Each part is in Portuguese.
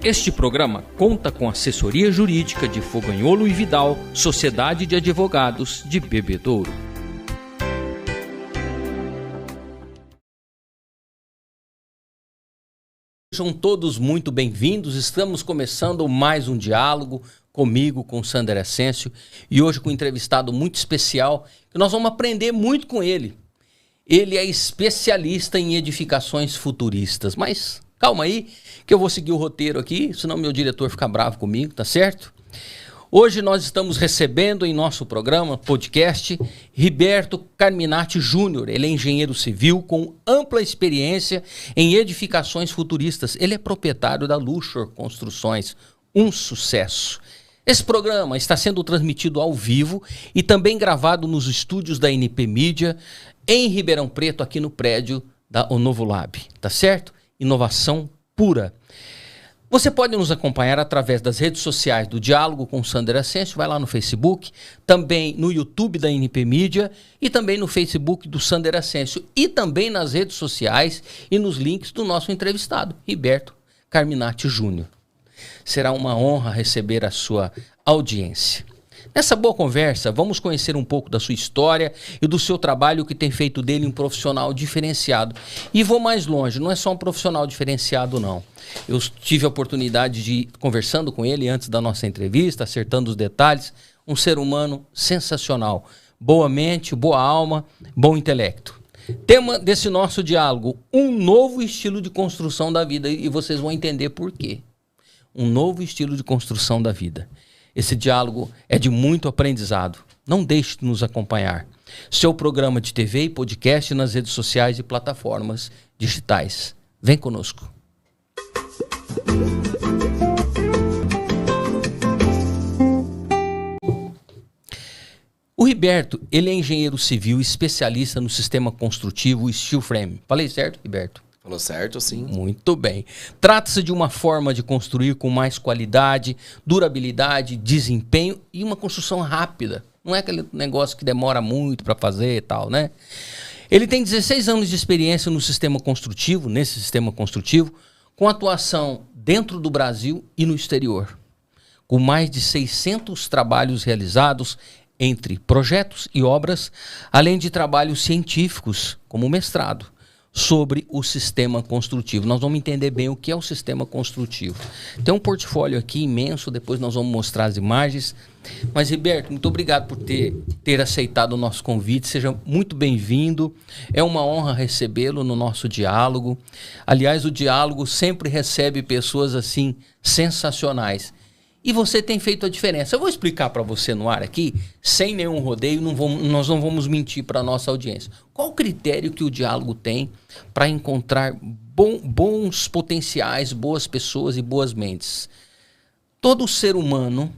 Este programa conta com assessoria jurídica de Fogagnolo e Vidal, Sociedade de Advogados de Bebedouro. Sejam todos muito bem-vindos, estamos começando mais um diálogo comigo, com o Sander Ascencio, e hoje com um entrevistado muito especial, que nós vamos aprender muito com ele. Ele é especialista em edificações futuristas, mas calma aí, que eu vou seguir o roteiro aqui, senão meu diretor fica bravo comigo, tá certo? Hoje nós estamos recebendo em nosso programa, podcast, Riberto Carminati Júnior. Ele é engenheiro civil com ampla experiência em edificações futuristas. Ele é proprietário da Luxor Construções, um sucesso. Esse programa está sendo transmitido ao vivo e também gravado nos estúdios da NP Mídia, em Ribeirão Preto, aqui no prédio da Novo Lab, tá certo? Inovação pura. Você pode nos acompanhar através das redes sociais do Diálogo com o Sander Ascencio, vai lá no Facebook, também no YouTube da NP Mídia e também no Facebook do Sander Ascencio e também nas redes sociais e nos links do nosso entrevistado, Riberto Carminati Júnior. Será uma honra receber a sua audiência. Nessa boa conversa, vamos conhecer um pouco da sua história e do seu trabalho que tem feito dele um profissional diferenciado. E vou mais longe, não é só um profissional diferenciado, não. Eu tive a oportunidade de ir conversando com ele antes da nossa entrevista, acertando os detalhes. Um ser humano sensacional. Boa mente, boa alma, bom intelecto. Tema desse nosso diálogo, um novo estilo de construção da vida. E vocês vão entender por quê. Um novo estilo de construção da vida. Esse diálogo é de muito aprendizado. Não deixe de nos acompanhar. Seu programa de TV e podcast nas redes sociais e plataformas digitais. Vem conosco. O Riberto, ele é engenheiro civil especialista no sistema construtivo steel frame. Falei certo, Riberto? Falou certo, sim. Muito bem. Trata-se de uma forma de construir com mais qualidade, durabilidade, desempenho e uma construção rápida. Não é aquele negócio que demora muito para fazer e tal, né? Ele tem 16 anos de experiência no sistema construtivo, nesse sistema construtivo, com atuação dentro do Brasil e no exterior. Com mais de 600 trabalhos realizados entre projetos e obras, além de trabalhos científicos, como mestrado, sobre o sistema construtivo. Nós vamos entender bem o que é o sistema construtivo. Tem um portfólio aqui imenso, depois nós vamos mostrar as imagens. Mas, Riberto, muito obrigado por ter aceitado o nosso convite. Seja muito bem-vindo. É uma honra recebê-lo no nosso diálogo. Aliás, o diálogo sempre recebe pessoas assim sensacionais. E você tem feito a diferença. Eu vou explicar para você no ar aqui, sem nenhum rodeio, nós não vamos mentir para a nossa audiência. Qual o critério que o diálogo tem para encontrar bons potenciais, boas pessoas e boas mentes? Todo ser humano,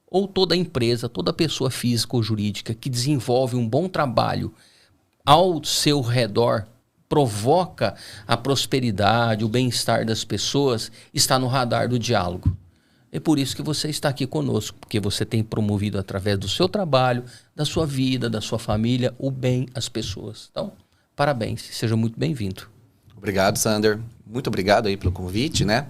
ou toda empresa, toda pessoa física ou jurídica que desenvolve um bom trabalho ao seu redor, provoca a prosperidade, o bem-estar das pessoas, está no radar do diálogo. É por isso que você está aqui conosco, porque você tem promovido através do seu trabalho, da sua vida, da sua família, o bem às pessoas. Então, parabéns, seja muito bem-vindo. Obrigado, Sander. Muito obrigado aí pelo convite, né?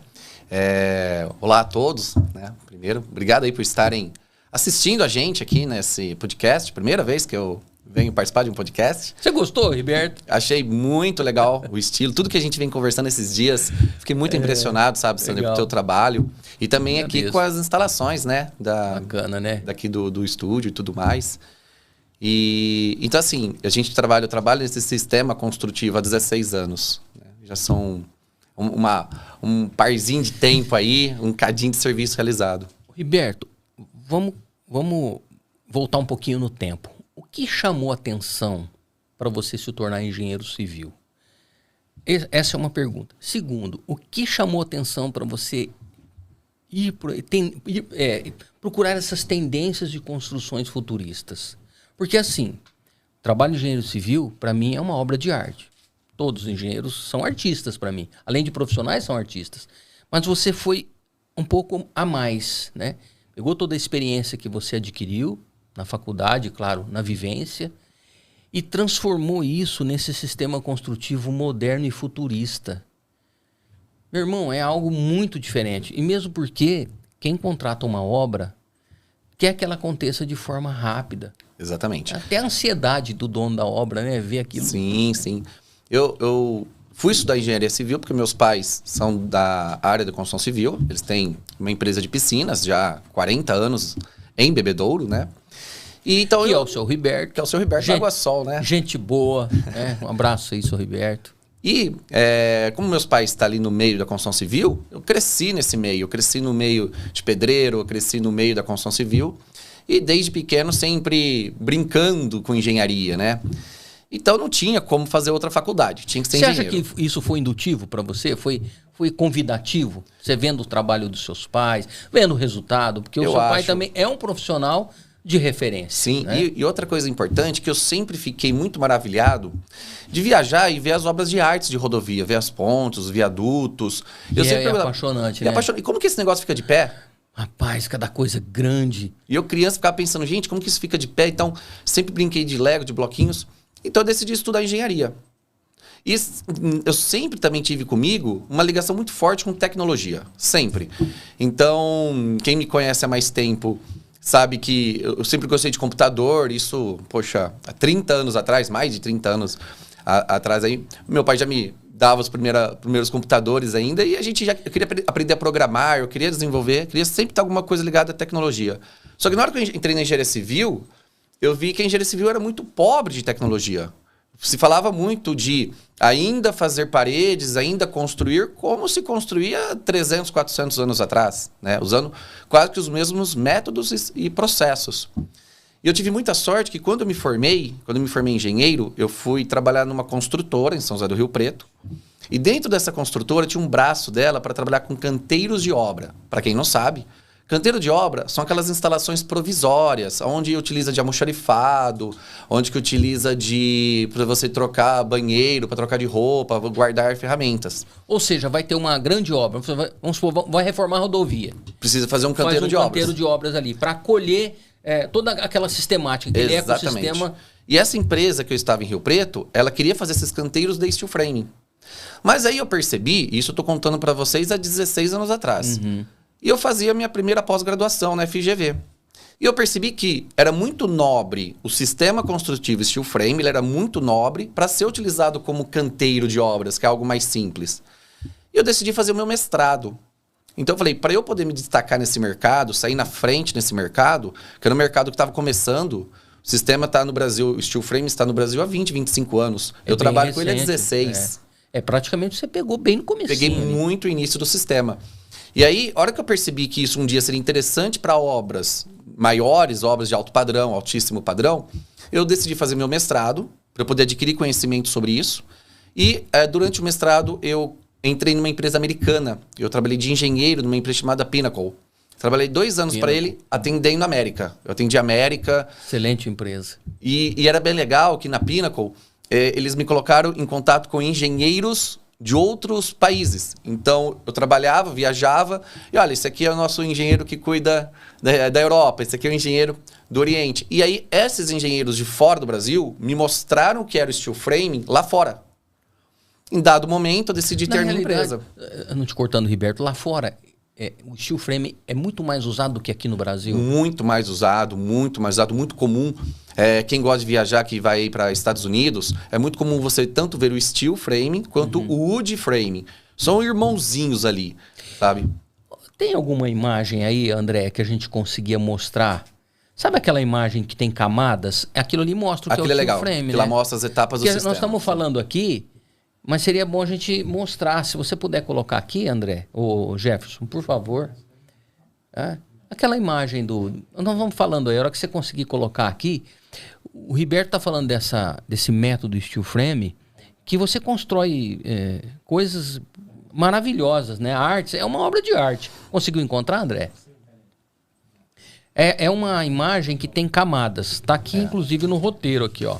Olá a todos, né? Primeiro, obrigado aí por estarem assistindo a gente aqui nesse podcast. Primeira vez que eu venho participar de um podcast. Você gostou, Riberto? Achei muito legal o estilo, tudo que a gente vem conversando esses dias. Fiquei muito impressionado, sabe, Sander, com o teu trabalho. E também aqui com as instalações, né? Bacana, né? Daqui do estúdio e tudo mais. Então, assim, eu trabalho nesse sistema construtivo há 16 anos. Né? Já são um parzinho de tempo aí, um cadinho de serviço realizado. Riberto, vamos voltar um pouquinho no tempo. O que chamou a atenção para você se tornar engenheiro civil? Essa é uma pergunta. Segundo, o que chamou a atenção para você procurar essas tendências de construções futuristas? Porque assim, trabalho de engenheiro civil, para mim, é uma obra de arte. Todos os engenheiros são artistas para mim. Além de profissionais, são artistas. Mas você foi um pouco a mais, né? Pegou toda a experiência que você adquiriu na faculdade, claro, na vivência, e transformou isso nesse sistema construtivo moderno e futurista. Meu irmão, é algo muito diferente. E mesmo porque quem contrata uma obra quer que ela aconteça de forma rápida. Exatamente. Até a ansiedade do dono da obra, né? Ver aquilo. Sim, sim. Eu fui estudar engenharia civil porque meus pais são da área da construção civil. Eles têm uma empresa de piscinas já há 40 anos em Bebedouro, né? E então que é o seu Riberto. Que é o seu Riberto da Água Sol, né? Gente boa, né? Um abraço aí, seu Riberto. E como meus pais estão ali no meio da construção civil, eu cresci nesse meio. Eu cresci no meio de pedreiro, eu cresci no meio da construção civil. E desde pequeno sempre brincando com engenharia, né? Então não tinha como fazer outra faculdade, tinha que ser engenheiro. Você acha que isso foi indutivo para você? Foi convidativo? Você vendo o trabalho dos seus pais, vendo o resultado? Porque o seu pai também é um profissional de referência. Sim, né? E outra coisa importante que eu sempre fiquei muito maravilhado de viajar e ver as obras de artes de rodovia, ver as pontes, os viadutos. Eu sempre apaixonante, né? E como que esse negócio fica de pé? Rapaz, cada coisa grande. E eu criança ficava pensando, gente, como que isso fica de pé? Então, sempre brinquei de Lego, de bloquinhos. Então eu decidi estudar engenharia. E eu sempre também tive comigo uma ligação muito forte com tecnologia. Sempre. Então, quem me conhece há mais tempo sabe que eu sempre gostei de computador. Isso, poxa, há 30 anos atrás, mais de 30 anos atrás aí, meu pai já me dava os primeiros computadores ainda. E eu queria aprender a programar, eu queria desenvolver, queria sempre ter alguma coisa ligada à tecnologia. Só que na hora que eu entrei na engenharia civil, eu vi que a engenharia civil era muito pobre de tecnologia. Se falava muito de ainda fazer paredes, ainda construir, como se construía 300, 400 anos atrás, né? Usando quase que os mesmos métodos e processos. E eu tive muita sorte que quando eu me formei engenheiro, eu fui trabalhar numa construtora em São José do Rio Preto. E dentro dessa construtora tinha um braço dela para trabalhar com canteiros de obra. Para quem não sabe, canteiro de obra são aquelas instalações provisórias, onde utiliza de almoxarifado, onde que utiliza para você trocar banheiro, para trocar de roupa, guardar ferramentas. Ou seja, vai ter uma grande obra, vamos supor, vai reformar a rodovia. Precisa fazer um canteiro de obras. Faz um canteiro de obras ali, para acolher toda aquela sistemática, aquele ecossistema. E essa empresa que eu estava em Rio Preto, ela queria fazer esses canteiros de steel framing. Mas aí eu percebi, e isso eu estou contando para vocês há 16 anos atrás. Uhum. E eu fazia a minha primeira pós-graduação na FGV. E eu percebi que era muito nobre o sistema construtivo steel frame, ele era muito nobre para ser utilizado como canteiro de obras, que é algo mais simples. E eu decidi fazer o meu mestrado. Então eu falei, para eu poder me destacar nesse mercado, sair na frente nesse mercado, que era um mercado que estava começando, o sistema está no Brasil, o steel frame está no Brasil há 20, 25 anos. Eu trabalho com ele há 16. Praticamente você pegou bem no começo. Peguei muito o início do sistema. E aí, a hora que eu percebi que isso um dia seria interessante para obras maiores, obras de alto padrão, altíssimo padrão, eu decidi fazer meu mestrado, para eu poder adquirir conhecimento sobre isso. E durante o mestrado, eu entrei numa empresa americana. Eu trabalhei de engenheiro numa empresa chamada Pinnacle. Trabalhei 2 anos para ele, atendendo a América. Eu atendi a América. Excelente empresa. E era bem legal que na Pinnacle, eles me colocaram em contato com engenheiros de outros países. Então, eu trabalhava, viajava, e olha, esse aqui é o nosso engenheiro que cuida da Europa, esse aqui é o engenheiro do Oriente. E aí, esses engenheiros de fora do Brasil me mostraram o que era o steel framing lá fora. Em dado momento, eu decidi ter minha empresa. Não te cortando, Riberto, lá fora, o steel frame é muito mais usado do que aqui no Brasil? Muito mais usado, muito comum. Quem gosta de viajar, que vai para Estados Unidos, é muito comum você tanto ver o steel framing quanto o wood framing. São irmãozinhos ali, sabe? Tem alguma imagem aí, André, que a gente conseguia mostrar? Sabe aquela imagem que tem camadas? Aquilo ali mostra o que é o steel frame, né? Aquilo mostra as etapas do sistema. Nós estamos falando aqui, mas seria bom a gente mostrar. Se você puder colocar aqui, André, ou Jefferson, por favor. Aquela imagem nós vamos falando aí, a hora que você conseguir colocar aqui, o Riberto está falando desse método steel frame, que você constrói coisas maravilhosas, né? Artes, é uma obra de arte. Conseguiu encontrar, André? É uma imagem que tem camadas. Está aqui, inclusive, no roteiro aqui, ó.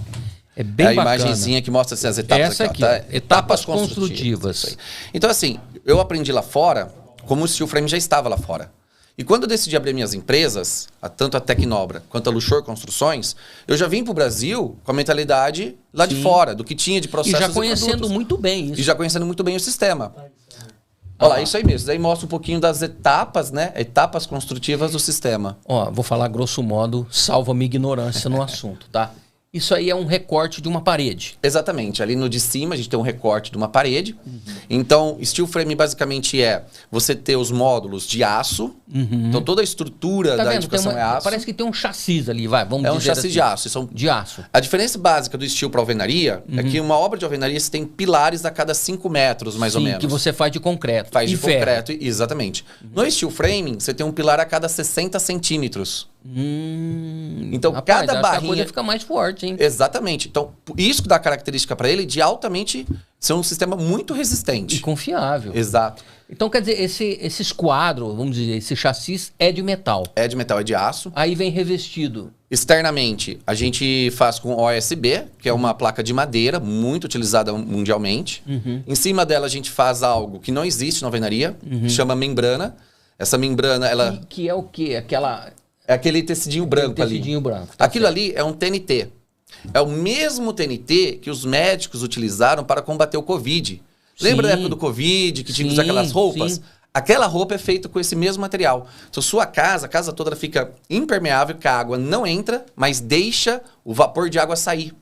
É bem bacana. A imagenzinha que mostra as etapas. Essa aqui, etapas construtivas. Então, assim, eu aprendi lá fora como o steel frame já estava lá fora. E quando eu decidi abrir minhas empresas, tanto a Tecnobra quanto a Luxor Construções, eu já vim para o Brasil com a mentalidade lá de fora, do que tinha de processos e já conhecendo muito bem isso. E já conhecendo muito bem o sistema. Olha lá, isso aí mesmo. Daí mostra um pouquinho das etapas, né? Etapas construtivas do sistema. Ó, vou falar grosso modo, salva a minha ignorância no assunto, tá? Isso aí é um recorte de uma parede. Exatamente. Ali no de cima a gente tem um recorte de uma parede. Então, steel frame basicamente é você ter os módulos de aço. Então, toda a estrutura da edificação é aço. Parece que tem um chassi ali, vamos dizer É um chassi assim. de aço. De aço. A diferença básica do steel para alvenaria é que uma obra de alvenaria você tem pilares a cada 5 metros, mais ou menos. Que você faz de concreto. Faz de concreto, exatamente. No steel framing, você tem um pilar a cada 60 centímetros. Então, rapaz, cada barrinha... a coisa fica mais forte, hein? Exatamente. Então, isso que dá característica para ele de altamente ser um sistema muito resistente. E confiável. Exato. Então, quer dizer, esse esquadro, vamos dizer, esse chassi é de metal. É de metal, é de aço. Aí vem revestido. Externamente, a gente faz com OSB, que é uma placa de madeira muito utilizada mundialmente. Em cima dela, a gente faz algo que não existe na alvenaria, que chama membrana. Essa membrana, ela... Que é o quê? É aquele tecidinho branco ali. Tecidinho branco. Tá Aquilo certo. ali é um TNT. É o mesmo TNT que os médicos utilizaram para combater o Covid. Lembra da época do Covid, que tinha que usar aquelas roupas? Sim. Aquela roupa é feita com esse mesmo material. Então, sua casa, a casa toda ela fica impermeável, que a água não entra, mas deixa o vapor de água sair.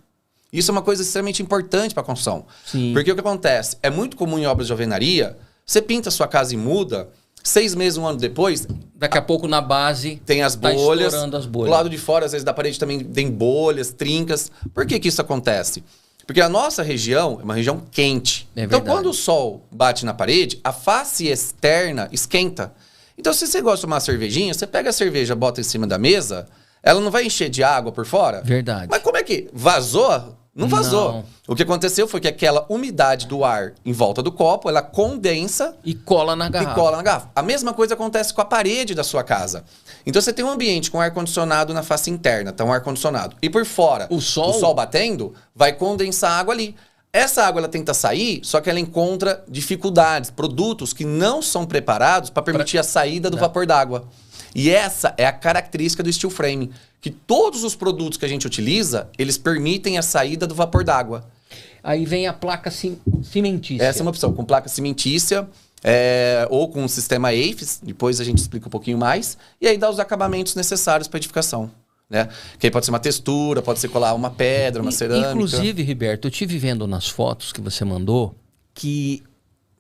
Isso é uma coisa extremamente importante para a construção. Sim. Porque o que acontece? É muito comum em obras de alvenaria, você pinta a sua casa e muda, 6 meses, 1 ano depois... Daqui a pouco na base tem as bolhas. Estourando as bolhas. Do lado de fora, às vezes, da parede também tem bolhas, trincas. Por que isso acontece? Porque a nossa região é uma região quente. Então, quando o sol bate na parede, a face externa esquenta. Então, se você gosta de tomar uma cervejinha, você pega a cerveja, bota em cima da mesa, ela não vai encher de água por fora? Verdade. Mas como é que... Vazou? Não vazou. Não. O que aconteceu foi que aquela umidade do ar em volta do copo, ela condensa e cola na garrafa. A mesma coisa acontece com a parede da sua casa. Então você tem um ambiente com ar-condicionado na face interna, tá um ar-condicionado. E por fora, o sol batendo, vai condensar a água ali. Essa água ela tenta sair, só que ela encontra dificuldades, produtos que não são preparados para permitir a saída do vapor d'água. E essa é a característica do steel frame, que todos os produtos que a gente utiliza, eles permitem a saída do vapor d'água. Aí vem a placa cimentícia. Essa é uma opção, com placa cimentícia ou com o sistema AFES, depois a gente explica um pouquinho mais, e aí dá os acabamentos necessários para edificação. Né? Que aí pode ser uma textura, pode ser colar uma pedra, uma cerâmica. Inclusive, Riberto, eu tive vendo nas fotos que você mandou que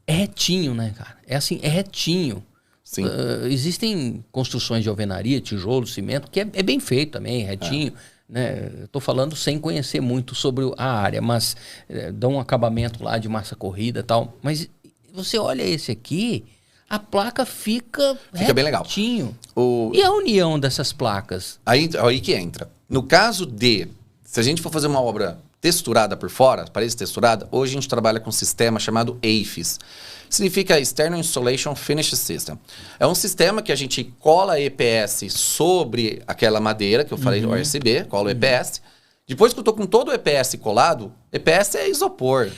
é retinho, né, cara? É assim, é retinho. Sim. Existem construções de alvenaria, tijolo, cimento, que é bem feito também, retinho. Né? Eu tô falando sem conhecer muito sobre a área, mas dá um acabamento lá de massa corrida e tal. Mas você olha esse aqui, a placa fica bem legal. E a união dessas placas? Aí que entra. No caso se a gente for fazer uma obra texturada por fora, parede texturada, hoje a gente trabalha com um sistema chamado AFES. Significa External Installation Finish System. É um sistema que a gente cola EPS sobre aquela madeira que eu falei, do OSB, cola o EPS. Depois que eu tô com todo o EPS colado, EPS é isopor.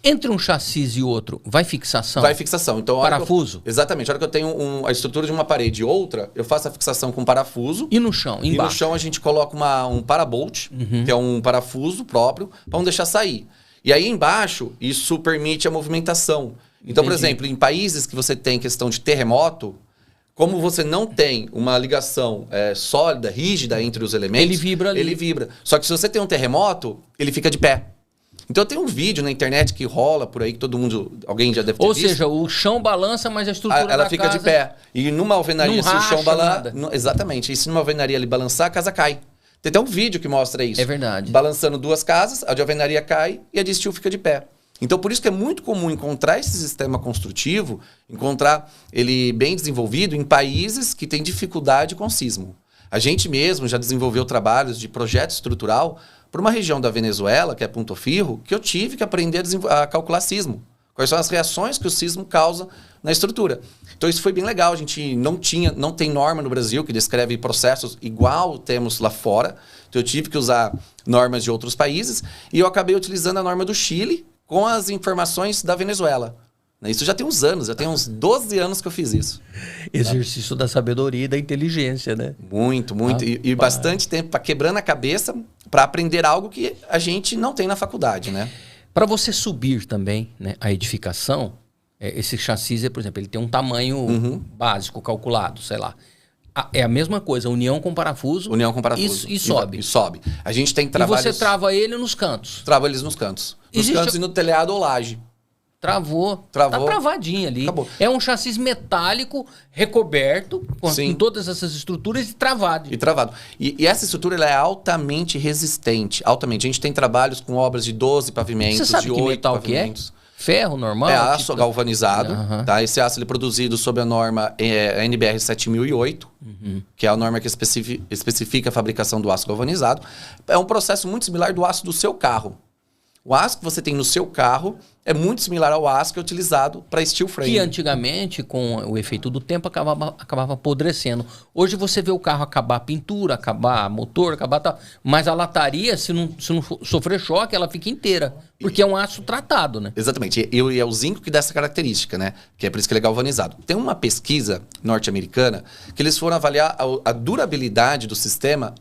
Entre um chassi e outro, vai fixação? Vai fixação. Então, parafuso? Exatamente. A hora que eu tenho a estrutura de uma parede e outra, eu faço a fixação com parafuso. E no chão, embaixo? E no chão a gente coloca um parabolt, que é um parafuso próprio, para não deixar sair. E aí embaixo, isso permite a movimentação. Então, por exemplo, em países que você tem questão de terremoto, como você não tem uma ligação sólida, rígida entre os elementos... Ele vibra ali. Ele vibra. Só que se você tem um terremoto, ele fica de pé. Então tem um vídeo na internet que rola por aí, que alguém já deve ter visto. Ou seja, o chão balança, mas a estrutura da casa... Ela fica de pé. E numa alvenaria, se o chão balança... nada. Exatamente. E se numa alvenaria ele balançar, a casa cai. Tem até um vídeo que mostra isso. É verdade. Balançando duas casas, a de alvenaria cai e a de steel fica de pé. Então, por isso que é muito comum encontrar esse sistema construtivo, encontrar ele bem desenvolvido em países que têm dificuldade com sismo. A gente mesmo já desenvolveu trabalhos de projeto estrutural para uma região da Venezuela, que é Punto Fijo, que eu tive que aprender a calcular sismo. Quais são as reações que o sismo causa na estrutura. Então isso foi bem legal. A gente não tem norma no Brasil que descreve processos igual temos lá fora. Então eu tive que usar normas de outros países e eu acabei utilizando a norma do Chile com as informações da Venezuela. Isso já tem uns anos, já tem uns 12 anos que eu fiz isso. Exercício da sabedoria e da inteligência, né? Muito, muito. E bastante tempo quebrando a cabeça para aprender algo que a gente não tem na faculdade, né? Para você subir também, né, a edificação, Esse chassi, por exemplo, ele tem um tamanho básico, calculado, sei lá. É a mesma coisa, união com parafuso. União com parafuso. E sobe. E sobe. A gente tem trabalhos... E você trava ele nos cantos. Trava eles nos cantos. Nos cantos e no telhado ou laje. Travou. Tá travadinho ali. Acabou. É um chassi metálico, recoberto, com todas essas estruturas e travado. E essa estrutura ela é altamente resistente. Altamente. A gente tem trabalhos com obras de 12 pavimentos, você sabe de que 8 metal pavimentos. Que é? Ferro normal? É aço galvanizado. Tá? Esse aço ele é produzido sob a norma NBR 7008, que é a norma que especifica a fabricação do aço galvanizado. É um processo muito similar do aço do seu carro. O aço que você tem no seu carro é muito similar ao aço que é utilizado para steel frame. Que antigamente, com o efeito do tempo, acabava apodrecendo. Hoje você vê o carro acabar a pintura, acabar motor, acabar tal. Mas a lataria, se não sofrer choque, ela fica inteira. Porque é um aço tratado, né? Exatamente. E é o zinco que dá essa característica, né? Que é por isso que ele é galvanizado. Tem uma pesquisa norte-americana que eles foram avaliar a durabilidade do sistema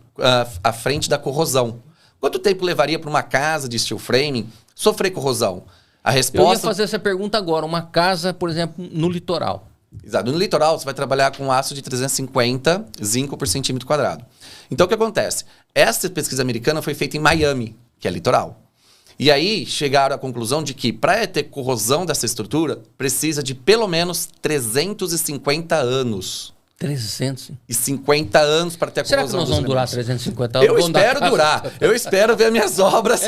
à frente da corrosão. Quanto tempo levaria para uma casa de steel framing sofrer corrosão? A resposta... Eu ia fazer essa pergunta agora. Uma casa, por exemplo, no litoral. Exato. No litoral, você vai trabalhar com aço de 350 zinco por centímetro quadrado. Então, o que acontece? Essa pesquisa americana foi feita em Miami, que é litoral. E aí, chegaram à conclusão de que, para ter corrosão dessa estrutura, precisa de pelo menos 350 anos. 350 anos para ter a corrosão. Será que nós vamos durar 350 anos? Eu espero durar. Eu espero ver a minhas obras.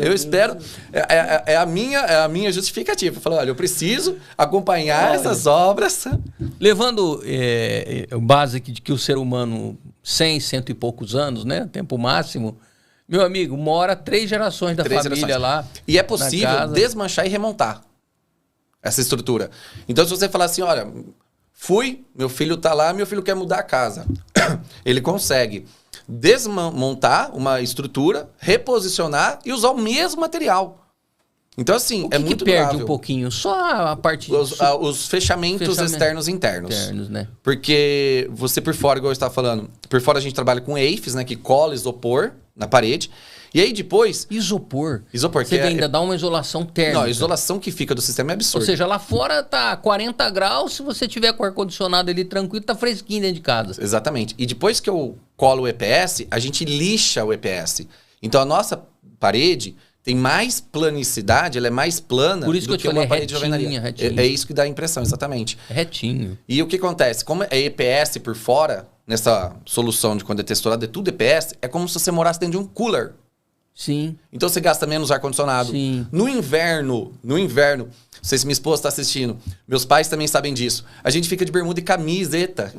Eu espero. É a minha justificativa. Falando, olha, eu preciso acompanhar essas obras. Levando base de que o ser humano, 100 e poucos anos, né? Tempo máximo. Meu amigo, mora 3 gerações da família lá. E é possível desmanchar e remontar essa estrutura. Então, se você falar assim, olha... meu filho tá lá, meu filho quer mudar a casa. Ele consegue desmontar uma estrutura, reposicionar e usar o mesmo material. Então, assim, é muito durável. Perde um pouquinho? Só a parte... Os fechamentos externos e internos. Né? Porque você por fora, igual eu estava falando, por fora a gente trabalha com EIFs, né? Que cola isopor na parede. E aí depois... Isopor. Você ainda dá uma isolação térmica. Não, a isolação que fica do sistema é absurda. Ou seja, lá fora tá 40 graus, se você tiver com o ar-condicionado ali tranquilo, tá fresquinho dentro de casa. Exatamente. E depois que eu colo o EPS, a gente lixa o EPS. Então a nossa parede tem mais planicidade, ela é mais plana do que uma parede de alvenaria. É isso que dá a impressão, exatamente. Retinho. E o que acontece? Como é EPS por fora, nessa solução de quando é texturado, é tudo EPS, é como se você morasse dentro de um cooler. Sim. Então você gasta menos ar-condicionado. Sim. No inverno, não sei se minha esposa está assistindo, meus pais também sabem disso. A gente fica de bermuda e camiseta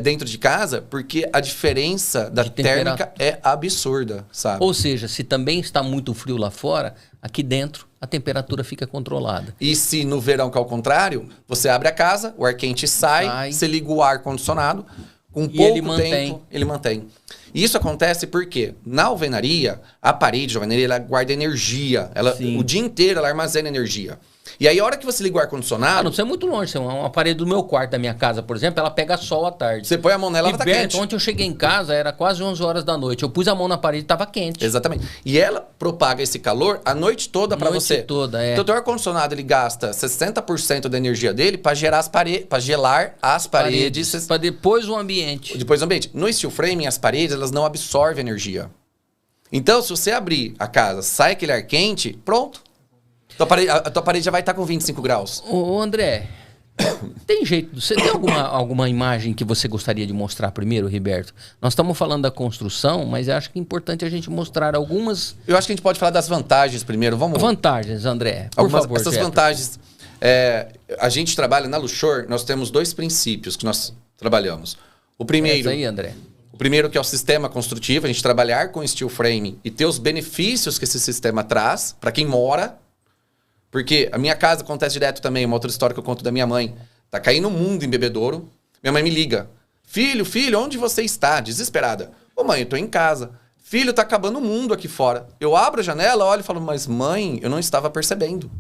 dentro de casa, porque a diferença da térmica é absurda, sabe? Ou seja, se também está muito frio lá fora, aqui dentro a temperatura fica controlada. E se no verão, que é o contrário, você abre a casa, o ar quente sai. Você liga o ar-condicionado, com pouco tempo ele mantém. E isso acontece porque na alvenaria, a parede de alvenaria, ela guarda energia. O dia inteiro ela armazena energia. E aí, a hora que você liga o ar-condicionado... não precisa ir muito longe. Uma parede do meu quarto, da minha casa, por exemplo, ela pega sol à tarde. Você põe a mão nela, ela tá quente. Ontem eu cheguei em casa, era quase 11 horas da noite. Eu pus a mão na parede e estava quente. Exatamente. E ela propaga esse calor a noite toda para você. A noite toda, Então, o ar-condicionado, ele gasta 60% da energia dele para gelar as paredes. Para depois o ambiente. Depois o ambiente. No steel framing, as paredes, elas não absorvem energia. Então, se você abrir a casa, sai aquele ar quente, pronto. A tua parede já vai estar com 25 graus. Ô André, tem jeito... Você tem alguma imagem que você gostaria de mostrar primeiro, Riberto? Nós estamos falando da construção, mas eu acho que é importante a gente mostrar algumas... Eu acho que a gente pode falar das vantagens primeiro. Vamos... Vantagens, André, por favor. Essas vantagens... a gente trabalha na Luxor, nós temos 2 princípios que nós trabalhamos. O primeiro... aí, André. O primeiro que é o sistema construtivo, a gente trabalhar com steel framing e ter os benefícios que esse sistema traz para quem mora. Porque a minha casa acontece direto também, uma outra história que eu conto da minha mãe. Tá caindo o mundo em Bebedouro. Minha mãe me liga. Filho, onde você está? Desesperada. Ô mãe, eu tô em casa. Filho, tá acabando o mundo aqui fora. Eu abro a janela, olho e falo, mas mãe, eu não estava percebendo.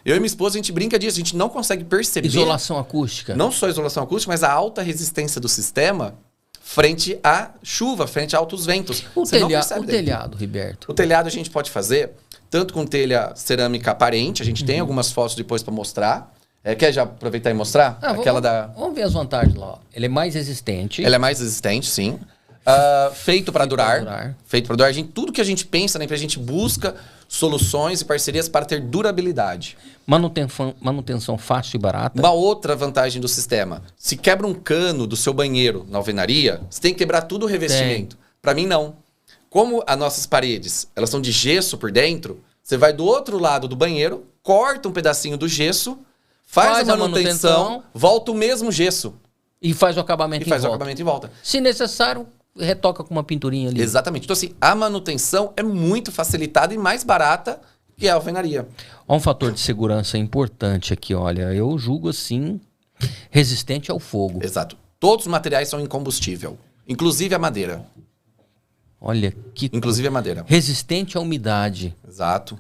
Eu e minha esposa, a gente brinca disso, a gente não consegue perceber. Isolação acústica. Não só isolação acústica, mas a alta resistência do sistema frente à chuva, frente a altos ventos. O telhado, Riberto. O telhado a gente pode fazer tanto com telha cerâmica aparente, a gente tem algumas fotos depois para mostrar. Quer já aproveitar e mostrar? Vamos ver as vantagens lá. Ele é mais resistente. Ele é mais resistente, sim. Feito para durar. Feito para durar. Tudo que a gente pensa na empresa, a gente busca soluções e parcerias para ter durabilidade. Manutenção fácil e barata. Uma outra vantagem do sistema. Se quebra um cano do seu banheiro na alvenaria, você tem que quebrar tudo o revestimento. Para mim, não. Como as nossas paredes, elas são de gesso por dentro, você vai do outro lado do banheiro, corta um pedacinho do gesso, faz a manutenção, volta o mesmo gesso. E faz o acabamento em volta. Se necessário, retoca com uma pinturinha ali. Exatamente. Então, assim, a manutenção é muito facilitada e mais barata que a alvenaria. Um fator de segurança importante aqui, olha. Eu julgo, assim, resistente ao fogo. Exato. Todos os materiais são incombustível. Inclusive a madeira. Olha que... Inclusive a madeira. Resistente à umidade. Exato.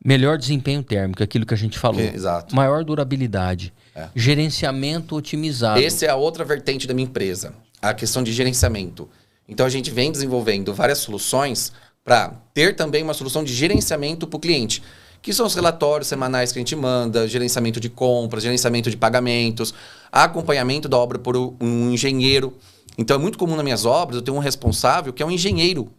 Melhor desempenho térmico, aquilo que a gente falou. Exato. Maior durabilidade. Gerenciamento otimizado. Essa é a outra vertente da minha empresa. A questão de gerenciamento. Então, a gente vem desenvolvendo várias soluções para ter também uma solução de gerenciamento para o cliente. Que são os relatórios semanais que a gente manda, gerenciamento de compras, gerenciamento de pagamentos, acompanhamento da obra por um engenheiro. Então, é muito comum nas minhas obras eu ter um responsável que é um engenheiro.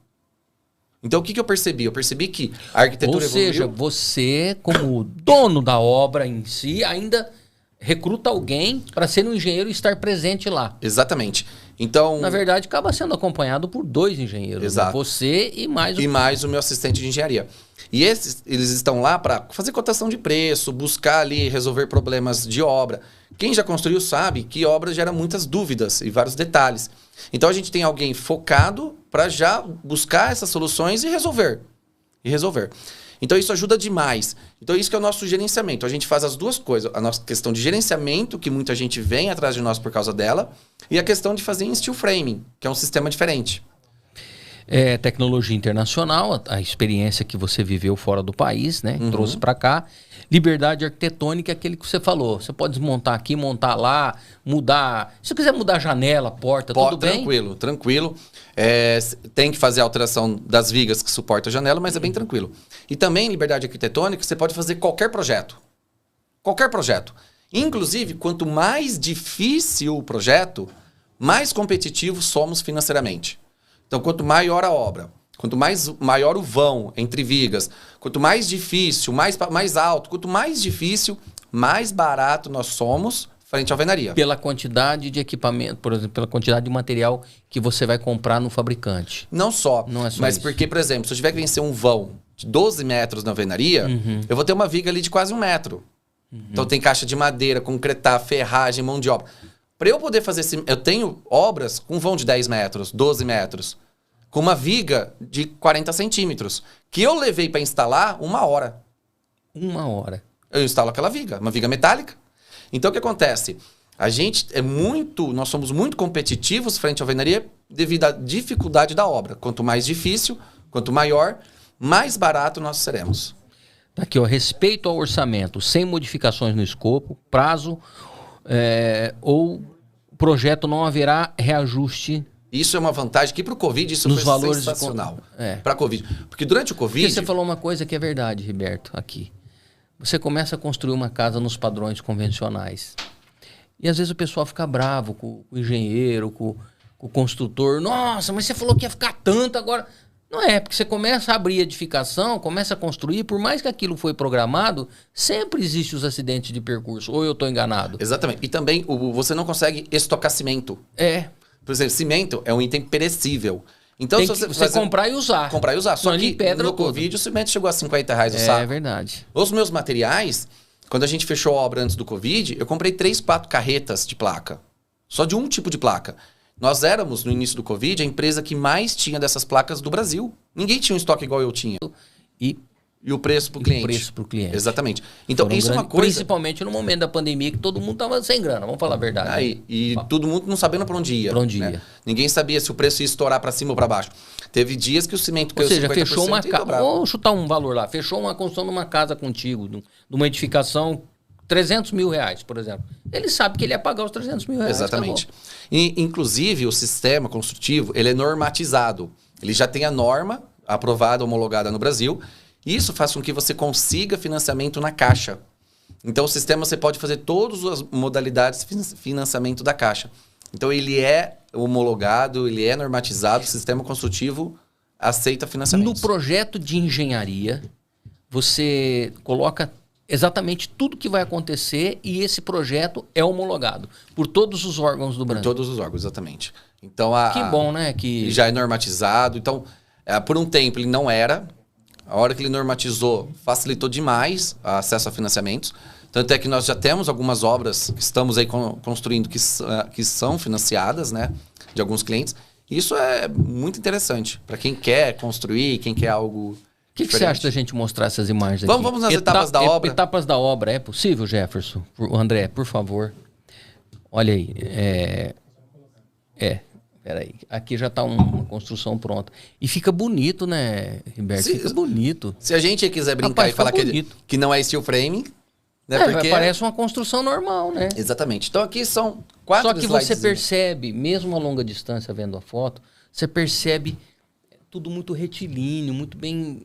Então, o que eu percebi? Eu percebi que a arquitetura evoluiu. Ou seja, você, como dono da obra em si, ainda recruta alguém para ser um engenheiro e estar presente lá. Exatamente. Então, na verdade, acaba sendo acompanhado por 2 engenheiros. Exato. Né? Você e mais o meu assistente de engenharia. E eles estão lá para fazer cotação de preço, buscar ali resolver problemas de obra. Quem já construiu sabe que obra gera muitas dúvidas e vários detalhes. Então a gente tem alguém focado para já buscar essas soluções e resolver. Então isso ajuda demais. Então isso que é o nosso gerenciamento. A gente faz as duas coisas. A nossa questão de gerenciamento, que muita gente vem atrás de nós por causa dela, e a questão de fazer em steel framing, que é um sistema diferente. Tecnologia internacional, a experiência que você viveu fora do país, né? Trouxe para cá. Liberdade arquitetônica é aquele que você falou. Você pode desmontar aqui, montar lá, mudar. Se você quiser mudar janela, porta, tudo bem? Tranquilo. Tem que fazer a alteração das vigas que suportam a janela, mas é bem tranquilo. E também, liberdade arquitetônica, você pode fazer qualquer projeto. Qualquer projeto. Inclusive, quanto mais difícil o projeto, mais competitivos somos financeiramente. Então, quanto maior a obra, quanto maior o vão entre vigas, quanto mais difícil, mais alto, quanto mais difícil, mais barato nós somos frente à alvenaria. Pela quantidade de equipamento, por exemplo, pela quantidade de material que você vai comprar no fabricante. Não é só mas isso. Porque, por exemplo, se eu tiver que vencer um vão de 12 metros na alvenaria, eu vou ter uma viga ali de quase 1 metro. Então, tem caixa de madeira, concretar, ferragem, mão de obra. Para eu poder fazer eu tenho obras com vão de 10 metros, 12 metros, com uma viga de 40 centímetros, que eu levei para instalar 1 hora. 1 hora. Eu instalo aquela viga, uma viga metálica. Então, o que acontece? Nós somos muito competitivos frente à alvenaria devido à dificuldade da obra. Quanto mais difícil, quanto maior, mais barato nós seremos. Tá aqui, ó, respeito ao orçamento, sem modificações no escopo, prazo... ou projeto não haverá reajuste. Isso é uma vantagem que para o Covid isso foi valores sensacional. Para Covid. Porque durante o Covid... Porque você falou uma coisa que é verdade, Riberto, aqui. Você começa a construir uma casa nos padrões convencionais. E às vezes o pessoal fica bravo com o engenheiro, com o construtor. Nossa, mas você falou que ia ficar tanto agora... Não é, porque você começa a abrir edificação, começa a construir, por mais que aquilo foi programado, sempre existe os acidentes de percurso. Ou eu estou enganado? Exatamente. E também você não consegue estocar cimento. Por exemplo, cimento é um item perecível. Então, se você comprar e usar. Comprar e usar. Só que no Covid o cimento chegou a R$50 o saco. É verdade. Os meus materiais, quando a gente fechou a obra antes do Covid, eu comprei 3, 4 carretas de placa. Só de um tipo de placa. Nós éramos, no início do Covid, a empresa que mais tinha dessas placas do Brasil. Ninguém tinha um estoque igual eu tinha. E o preço para o cliente. O preço para o cliente. Exatamente. Então, isso é uma coisa... Principalmente no momento da pandemia, que todo mundo estava sem grana, vamos falar a verdade. E todo mundo não sabendo para onde ia. Ia. Ninguém sabia se o preço ia estourar para cima ou para baixo. Teve dias que o cimento caiu 50%. Ou seja, fechou uma casa... Vamos chutar um valor lá. Fechou uma construção de uma casa contigo, de uma edificação... R$300 mil, por exemplo. Ele sabe que ele ia pagar os R$300 mil. Exatamente. E, inclusive, o sistema construtivo, ele é normatizado. Ele já tem a norma aprovada, homologada no Brasil. Isso faz com que você consiga financiamento na Caixa. Então, o sistema você pode fazer todas as modalidades de financiamento da Caixa. Então, ele é homologado, ele é normatizado, o sistema construtivo aceita financiamento. No projeto de engenharia, você coloca exatamente tudo que vai acontecer e esse projeto é homologado por todos os órgãos do Brasil. Por todos os órgãos, exatamente. Então, que bom, né? Que já é normatizado. Então, por um tempo ele não era. A hora que ele normatizou, facilitou demais o acesso a financiamentos. Tanto é que nós já temos algumas obras que estamos aí construindo que são financiadas, né? De alguns clientes. Isso é muito interessante para quem quer construir, quem quer algo. O que você acha da gente mostrar essas imagens aqui? Vamos nas etapas da obra. Etapas da obra. É possível, Jefferson? André, por favor. Olha aí. Peraí. Aqui já está uma construção pronta. E fica bonito, né, Riberto? Fica bonito. Se a gente quiser brincar e falar que não é steel framing, né? Porque parece uma construção normal, né? Exatamente. Então aqui são 4 slides. Só que você percebe, mesmo a longa distância vendo a foto, você percebe tudo muito retilíneo, muito bem...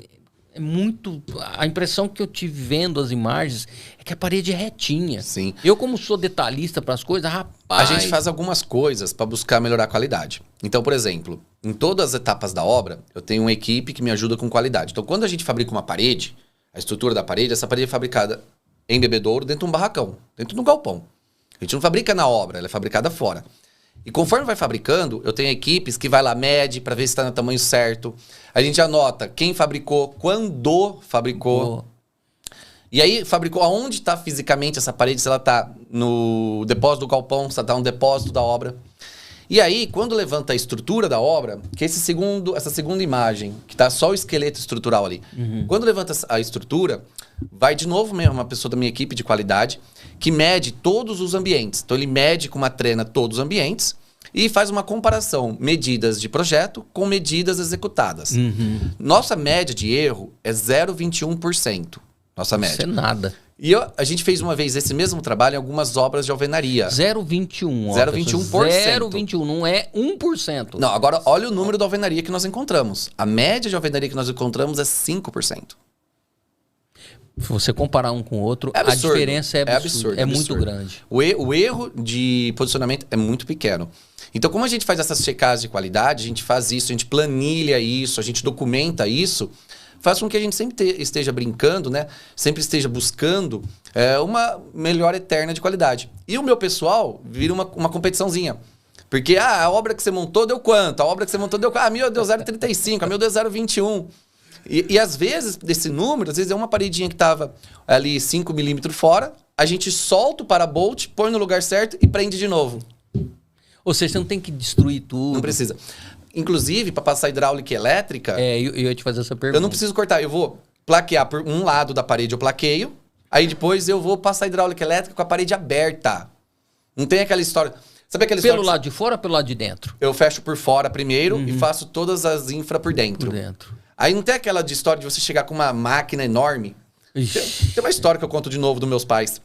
É muito... A impressão que eu tive vendo as imagens é que a parede é retinha. Sim. Eu, como sou detalhista para as coisas, rapaz... A gente faz algumas coisas para buscar melhorar a qualidade. Então, por exemplo, em todas as etapas da obra, eu tenho uma equipe que me ajuda com qualidade. Então, quando a gente fabrica uma parede, a estrutura da parede, essa parede é fabricada em bebedouro dentro de um barracão, dentro de um galpão. A gente não fabrica na obra, ela é fabricada fora. E conforme vai fabricando, eu tenho equipes que vai lá, mede para ver se está no tamanho certo. A gente anota quem fabricou, quando fabricou. E aí, fabricou aonde está fisicamente essa parede, se ela está no depósito do galpão, se ela está no depósito da obra. E aí, quando levanta a estrutura da obra, que essa segunda imagem, que está só o esqueleto estrutural ali, quando levanta a estrutura, vai de novo mesmo uma pessoa da minha equipe de qualidade que mede todos os ambientes. Então, ele mede com uma trena todos os ambientes e faz uma comparação, medidas de projeto com medidas executadas. Nossa média de erro é 0,21%. Nossa média. Isso é nada. E a gente fez uma vez esse mesmo trabalho em algumas obras de alvenaria. 0,21%. 0,21%. 0,21%, não é 1%. Não, agora olha o número da alvenaria que nós encontramos. A média de alvenaria que nós encontramos é 5%. Se você comparar um com o outro, a diferença é absurda. É muito grande. O erro de posicionamento é muito pequeno. Então, como a gente faz essas checagens de qualidade, a gente faz isso, a gente planilha isso, a gente documenta isso, faz com que a gente sempre esteja brincando, né? Sempre esteja buscando uma melhora eterna de qualidade. E o meu pessoal vira uma competiçãozinha. Porque a obra que você montou deu quanto? A obra que você montou deu quanto? A minha deu 0,35, a minha deu 0,21. E às vezes, desse número, às vezes é uma paredinha que estava ali 5 milímetros fora, a gente solta o parabolt, põe no lugar certo e prende de novo. Ou seja, você não tem que destruir tudo. Não precisa. Inclusive, para passar hidráulica e elétrica... eu ia te fazer essa pergunta. Eu não preciso cortar, eu vou plaquear por um lado da parede, eu plaqueio, aí depois eu vou passar hidráulica elétrica com a parede aberta. Não tem aquela história... Sabe aquela história... Pelo lado de fora ou pelo lado de dentro? Eu fecho por fora primeiro e faço todas as infra por dentro. Por dentro. Aí não tem aquela de história de você chegar com uma máquina enorme. Tem uma história que eu conto de novo dos meus pais.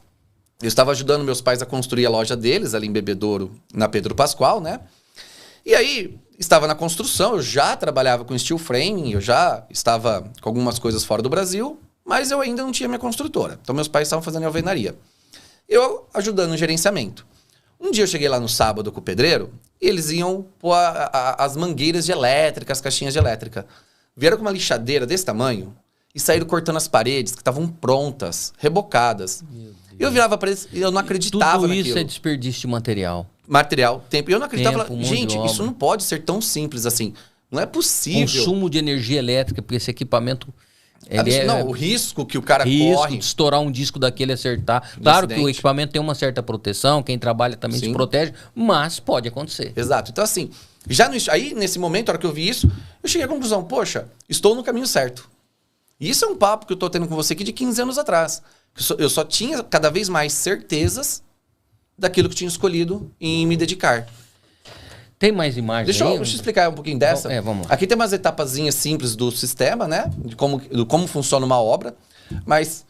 Eu estava ajudando meus pais a construir a loja deles, ali em Bebedouro, na Pedro Pascoal, né? E aí, estava na construção, eu já trabalhava com steel framing, eu já estava com algumas coisas fora do Brasil, mas eu ainda não tinha minha construtora. Então, meus pais estavam fazendo alvenaria. Eu ajudando no gerenciamento. Um dia eu cheguei lá no sábado com o pedreiro, e eles iam pôr as mangueiras de elétrica, as caixinhas de elétrica. Vieram com uma lixadeira desse tamanho e saíram cortando as paredes que estavam prontas, rebocadas. E eu virava para eles e eu não acreditava naquilo. Tudo isso é desperdício de material. Material, tempo. E eu não acreditava. Gente, isso não pode ser tão simples assim. Não é possível. Consumo de energia elétrica, porque esse equipamento... Não, o risco que o cara corre... de estourar um disco daquele e acertar. Claro que o equipamento tem uma certa proteção, quem trabalha também se protege, mas pode acontecer. Exato. Então, assim, aí nesse momento, a hora que eu vi isso, eu cheguei à conclusão, poxa, estou no caminho certo. E isso é um papo que eu estou tendo com você aqui de 15 anos atrás. Eu só tinha cada vez mais certezas daquilo que tinha escolhido em me dedicar. Tem mais imagens Deixa eu explicar um pouquinho dessa. Vamos lá. Aqui tem umas etapazinhas simples do sistema, né? De como funciona uma obra. Mas...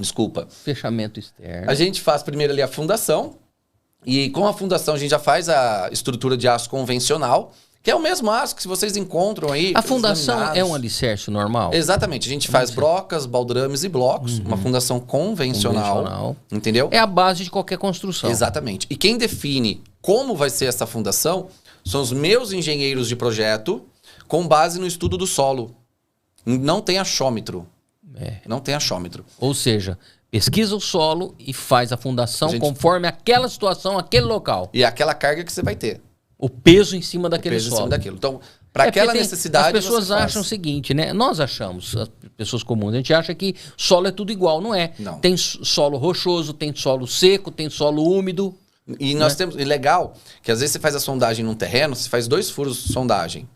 Desculpa. Fechamento externo. A gente faz primeiro ali a fundação. E com a fundação a gente já faz a estrutura de aço convencional. Que é o mesmo aço que vocês encontram aí. A fundação laminados. é um alicerce normal? Exatamente. A gente faz brocas, baldrames e blocos. Uma fundação convencional. Entendeu? É a base de qualquer construção. Exatamente. E quem define como vai ser essa fundação são os meus engenheiros de projeto com base no estudo do solo. Não tem achômetro. Não tem achômetro. Ou seja, pesquisa o solo e faz a fundação conforme aquela situação, aquele local. E aquela carga que você vai ter. O peso em cima daquele solo. Em cima daquilo. Então, para aquela necessidade. As pessoas acham o seguinte, né? Nós achamos, as pessoas comuns, a gente acha que solo é tudo igual. Não é. Não. Tem solo rochoso, tem solo seco, tem solo úmido. E nós temos. E legal que às vezes você faz a sondagem num terreno, você faz 2 furos de sondagem.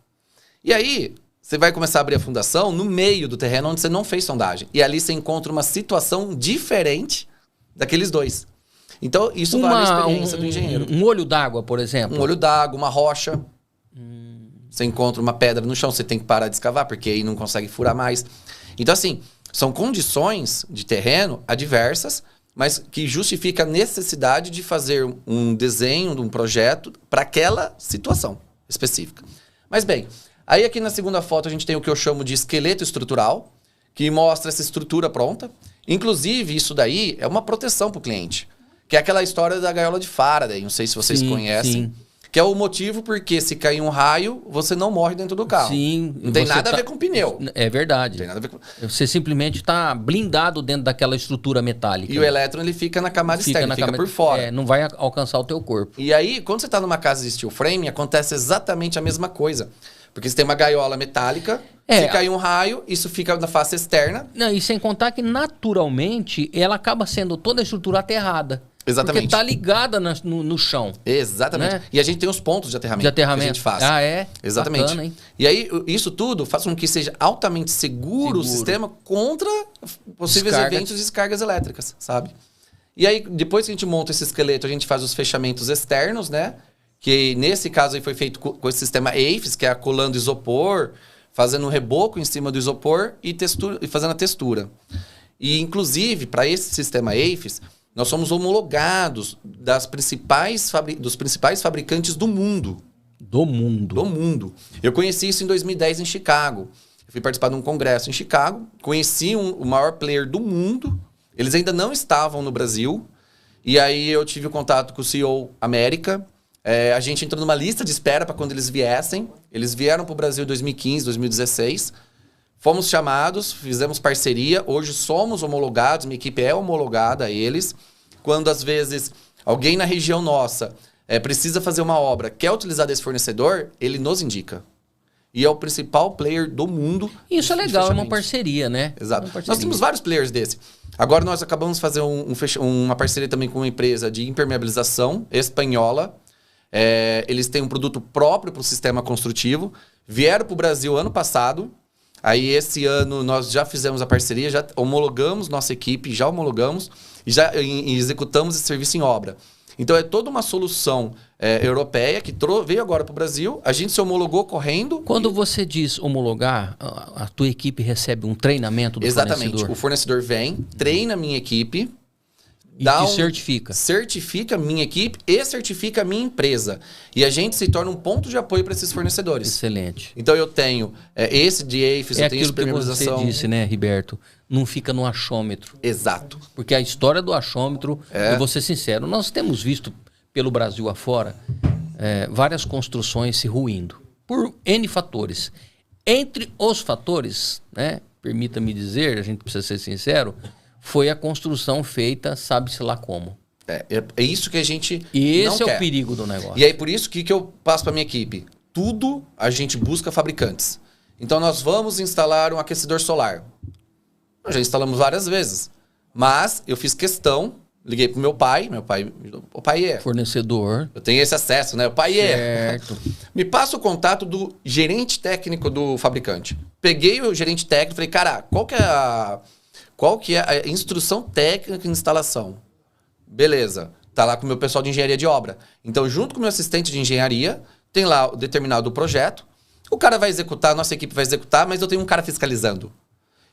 E aí, você vai começar a abrir a fundação no meio do terreno onde você não fez sondagem. E ali você encontra uma situação diferente daqueles 2. Então, isso vale a experiência do engenheiro. Um olho d'água, por exemplo. Um olho d'água, uma rocha. Você encontra uma pedra no chão, você tem que parar de escavar, porque aí não consegue furar mais. Então, assim, são condições de terreno adversas, mas que justifica a necessidade de fazer um desenho, de um projeto para aquela situação específica. Mas bem, aí aqui na segunda foto a gente tem o que eu chamo de esqueleto estrutural, que mostra essa estrutura pronta. Inclusive, isso daí é uma proteção para o cliente. Que é aquela história da gaiola de Faraday, não sei se vocês conhecem. Sim. Que é o motivo porque se cair um raio, você não morre dentro do carro. Sim. Não tem nada a ver com pneu. É verdade. Não tem nada a ver com... Você simplesmente está blindado dentro daquela estrutura metálica. E o elétron, ele fica na camada externa, fica por fora. Não vai alcançar o teu corpo. E aí, quando você está numa casa de steel frame, acontece exatamente a mesma coisa. Porque você tem uma gaiola metálica, se cair um raio, isso fica na face externa. Não, e sem contar que, naturalmente, ela acaba sendo toda a estrutura aterrada. Exatamente. Porque tá ligada no chão. Exatamente. Né? E a gente tem os pontos de aterramento. Que a gente faz. Ah, é? Exatamente. Bacana, hein? E aí, isso tudo faz com que seja altamente seguro o sistema contra possíveis eventos de descargas elétricas, sabe? E aí, depois que a gente monta esse esqueleto, a gente faz os fechamentos externos, né? Que nesse caso aí foi feito com esse sistema AFES, que é colando isopor, fazendo um reboco em cima do isopor e fazendo a textura. E, inclusive, para esse sistema AFES, nós somos homologados dos principais fabricantes do mundo. Do mundo. Do mundo. Eu conheci isso em 2010 em Chicago. Eu fui participar de um congresso em Chicago, conheci o maior player do mundo. Eles ainda não estavam no Brasil. E aí eu tive contato com o CEO América. A gente entrou numa lista de espera para quando eles viessem. Eles vieram para o Brasil em 2015, 2016. Fomos chamados, fizemos parceria. Hoje somos homologados, minha equipe é homologada a eles. Quando, às vezes, alguém na região nossa precisa fazer uma obra, quer utilizar desse fornecedor, ele nos indica. E é o principal player do mundo. Isso é legal, é uma parceria, né? Exato. Parceria. Nós temos vários players desse. Agora nós acabamos de fazer uma parceria também com uma empresa de impermeabilização espanhola. Eles têm um produto próprio para o sistema construtivo. Vieram para o Brasil ano passado. Aí esse ano nós já fizemos a parceria, já homologamos nossa equipe, já homologamos e já executamos esse serviço em obra. Então é toda uma solução europeia que veio agora para o Brasil, a gente se homologou correndo. Quando você diz homologar, a tua equipe recebe um treinamento do fornecedor? Exatamente. O fornecedor vem, treina a minha equipe. Certifica. Certifica a minha equipe e certifica a minha empresa. E a gente se torna um ponto de apoio para esses fornecedores. Excelente. Então eu tenho esse de AFES, eu tenho aquilo que você disse, né, Riberto? Não fica no achômetro. Exato. Porque a história do achômetro, eu vou ser sincero, nós temos visto pelo Brasil afora várias construções se ruindo. Por N fatores. Entre os fatores, né, permita-me dizer, a gente precisa ser sincero, foi a construção feita, sabe-se lá como. É isso que a gente e não esse quer. É o perigo do negócio. E aí, por isso, que eu passo para minha equipe? Tudo a gente busca fabricantes. Então, nós vamos instalar um aquecedor solar. Nós já instalamos várias vezes. Mas eu fiz questão, liguei pro meu pai, o pai fornecedor. Eu tenho esse acesso, né? O pai certo. Me passa o contato do gerente técnico do fabricante. Peguei o gerente técnico e falei, cara, qual que é a instrução técnica de instalação? Beleza. Tá lá com o meu pessoal de engenharia de obra. Então, junto com o meu assistente de engenharia, tem lá o determinado projeto. O cara vai executar, a nossa equipe vai executar, mas eu tenho um cara fiscalizando.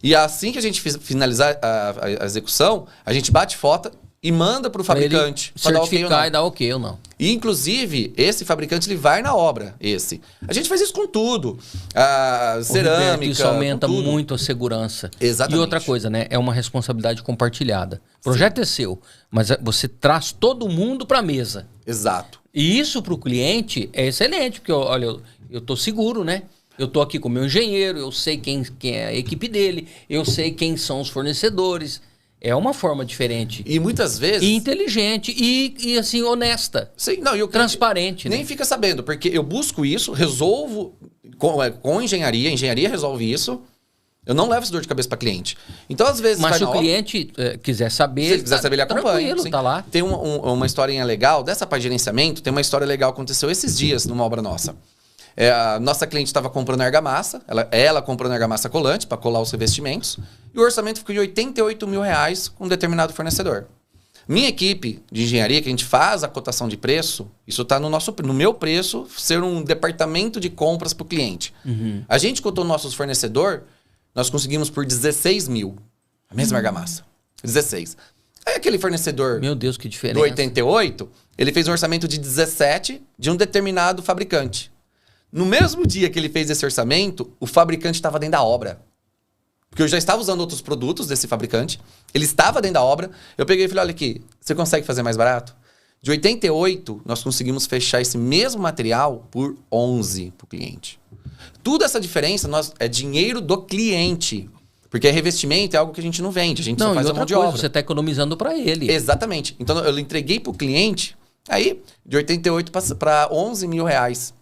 E assim que a gente finalizar a execução, a gente bate foto e manda para o fabricante para dar ok ou não. E dar ok ou não. E, inclusive, esse fabricante ele vai na obra, esse. A gente faz isso com tudo. A cerâmica, Roberto, isso aumenta muito a segurança. Exatamente. E outra coisa, né? É uma responsabilidade compartilhada. O projeto é seu, mas você traz todo mundo para a mesa. Exato. E isso para o cliente é excelente, porque, olha, eu tô seguro, né? Eu tô aqui com o meu engenheiro, eu sei quem é a equipe dele, eu sei quem são os fornecedores. É uma forma diferente. E muitas vezes... E inteligente e assim, honesta. Sim, não, e o transparente. Nem fica sabendo, porque eu busco isso, resolvo com engenharia, a engenharia resolve isso, eu não levo essa dor de cabeça para cliente. Então, às vezes... Mas se o cliente quiser saber... Se ele quiser saber, ele acompanha. Tá lá. Tem uma historinha legal, dessa parte de gerenciamento, tem uma história legal que aconteceu esses dias numa obra nossa. A nossa cliente estava comprando argamassa, ela comprando argamassa colante para colar os revestimentos, e o orçamento ficou de R$88 mil com um determinado fornecedor. Minha equipe de engenharia, que a gente faz a cotação de preço, isso está no meu preço, ser um departamento de compras para o cliente. Uhum. A gente cotou o nosso fornecedor, nós conseguimos por 16 mil, a mesma argamassa. 16. Aí aquele fornecedor... Meu Deus, que diferença. Do 88, ele fez um orçamento de 17 de um determinado fabricante. No mesmo dia que ele fez esse orçamento, o fabricante estava dentro da obra. Porque eu já estava usando outros produtos desse fabricante. Ele estava dentro da obra. Eu peguei e falei, olha aqui, você consegue fazer mais barato? De 88, nós conseguimos fechar esse mesmo material por 11 para o cliente. Toda essa diferença é dinheiro do cliente. Porque revestimento é algo que a gente não vende, a gente só faz a mão de obra. Você está economizando para ele. Exatamente. Então eu entreguei para o cliente, aí de 88 para 11 mil reais.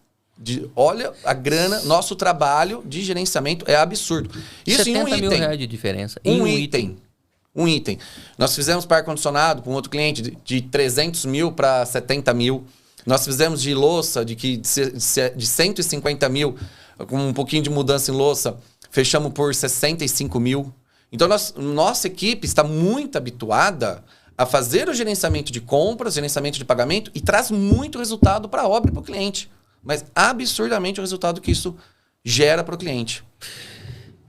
Olha a grana, nosso trabalho de gerenciamento é absurdo. Isso 70 em um mil item. Reais de diferença. Um item. Nós fizemos para ar-condicionado com outro cliente de 300 mil para 70 mil. Nós fizemos de louça de 150 mil, com um pouquinho de mudança em louça, fechamos por 65 mil. Então nossa equipe está muito habituada a fazer o gerenciamento de compras, gerenciamento de pagamento e traz muito resultado para a obra e para o cliente. Mas absurdamente o resultado que isso gera para o cliente.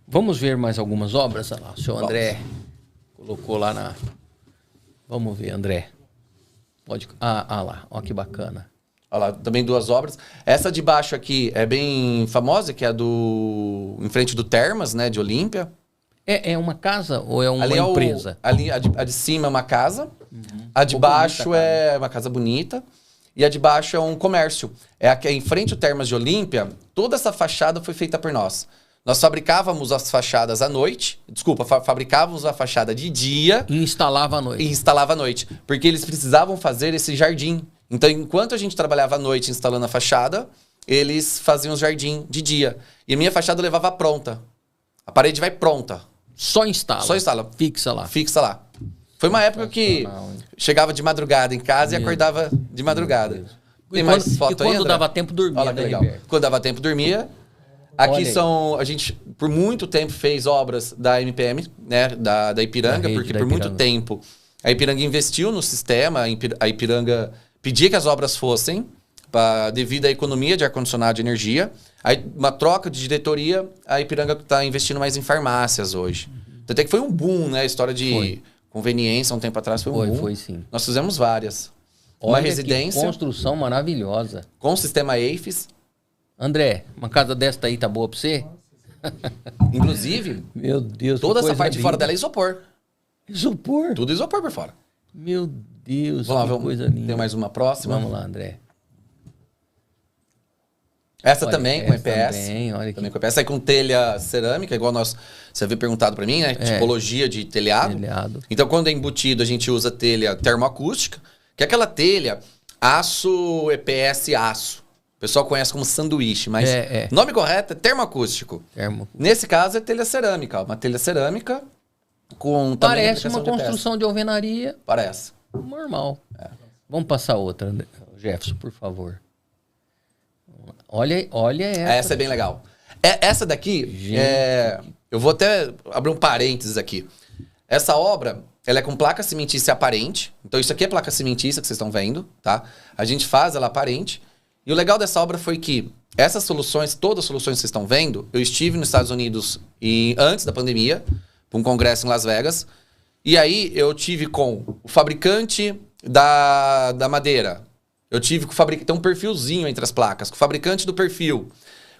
Vamos ver mais algumas obras? Olha lá, o seu André colocou lá na... Vamos ver, André. Pode... lá, olha que bacana. Olha lá, também duas obras. Essa de baixo aqui é bem famosa, que é em frente do Termas, né, de Olímpia. É uma casa ou é uma empresa? Ali, a de cima é uma casa, a de baixo é uma casa bonita. E a de baixo é um comércio. É em frente ao Termas de Olímpia, toda essa fachada foi feita por nós. Nós fabricávamos as fachadas à noite. Desculpa, fabricávamos a fachada de dia. E instalava à noite. E instalava à noite. Porque eles precisavam fazer esse jardim. Então, enquanto a gente trabalhava à noite instalando a fachada, eles faziam o jardim de dia. E a minha fachada levava pronta. A parede vai pronta. Só instala. Só instala. Fixa lá. Fixa lá. Foi uma época que chegava de madrugada em casa e acordava de madrugada. Tem mais foto aí, quando dava tempo, dormia. Olha que legal. Quando dava tempo, dormia. Aqui a gente, por muito tempo, fez obras da MPM, né, da Ipiranga, porque por muito tempo a Ipiranga investiu no sistema, a Ipiranga pedia que as obras fossem, devido à economia de ar-condicionado e energia. Aí, uma troca de diretoria, a Ipiranga está investindo mais em farmácias hoje. Tanto é que foi um boom, né? A história de conveniência, um tempo atrás, foi um boom. Foi sim. Nós fizemos várias. Olha, uma residência. Que construção maravilhosa. Com sistema EIFES. André, uma casa desta aí tá boa pra você? Inclusive, meu Deus, toda essa parte de fora dela é isopor. Isopor? Tudo isopor por fora. Meu Deus, vamos lá, coisa linda. Tem mais uma próxima? Vamos lá, André. Essa também com EPS. Também, olha também com EPS. Essa aí com telha cerâmica, igual você havia perguntado para mim, né? Tipologia de telhado. Então, quando é embutido, a gente usa telha termoacústica, que é aquela telha aço, EPS aço. O pessoal conhece como sanduíche, mas o nome correto é termoacústico. Nesse caso é telha cerâmica. Uma telha cerâmica com... Parece uma construção de alvenaria. Parece. Normal. Vamos passar outra, Jefferson, por favor. Olha essa. Essa é bem legal. Essa daqui, eu vou até abrir um parênteses aqui. Essa obra, ela é com placa cimentícia aparente. Então, isso aqui é placa cimentícia que vocês estão vendo, tá? A gente faz ela aparente. E o legal dessa obra foi que essas soluções, todas as soluções que vocês estão vendo, eu estive nos Estados Unidos antes da pandemia, para um congresso em Las Vegas. E aí eu tive com o fabricante da madeira. Eu tive com o fabricante... Tem um perfilzinho entre as placas. Com o fabricante do perfil.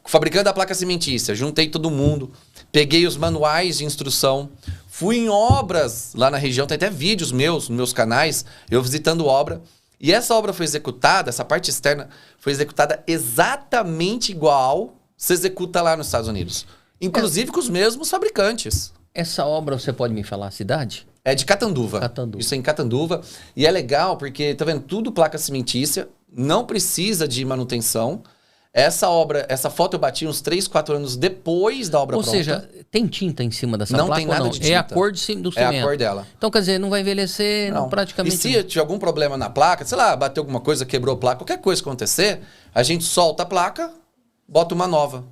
Com o fabricante da placa cimentícia. Juntei todo mundo. Peguei os manuais de instrução. Fui em obras lá na região. Tem até vídeos meus, nos meus canais. Eu visitando obra. E essa obra foi executada, essa parte externa, foi executada exatamente igual se executa lá nos Estados Unidos. Inclusive com os mesmos fabricantes. Essa obra, você pode me falar a cidade? É de Catanduva. Isso é em Catanduva. E é legal porque, tá vendo, tudo placa cimentícia, não precisa de manutenção. Essa obra, essa foto eu bati uns 3, 4 anos depois da obra pronta. Ou seja, tem tinta em cima dessa placa? Não tem nada de tinta. É a cor do cimento. É a cor dela. Então, quer dizer, não vai envelhecer praticamente. E se tiver algum problema na placa, sei lá, bateu alguma coisa, quebrou a placa, qualquer coisa que acontecer, a gente solta a placa, bota uma nova.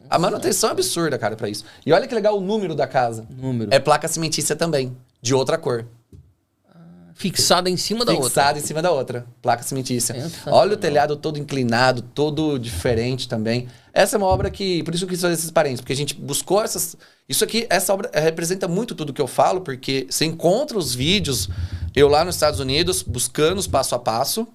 A manutenção é absurda, cara, pra isso. E olha que legal o número da casa. É placa cimentícia também, de outra cor. Fixada em cima da outra. Fixada em cima da outra, placa cimentícia. Olha o telhado todo inclinado, todo diferente também. Essa é uma obra que... Por isso que eu quis fazer esses parênteses, porque a gente buscou essas... Isso aqui, essa obra representa muito tudo que eu falo, porque você encontra os vídeos, eu lá nos Estados Unidos, buscando os passo a passo,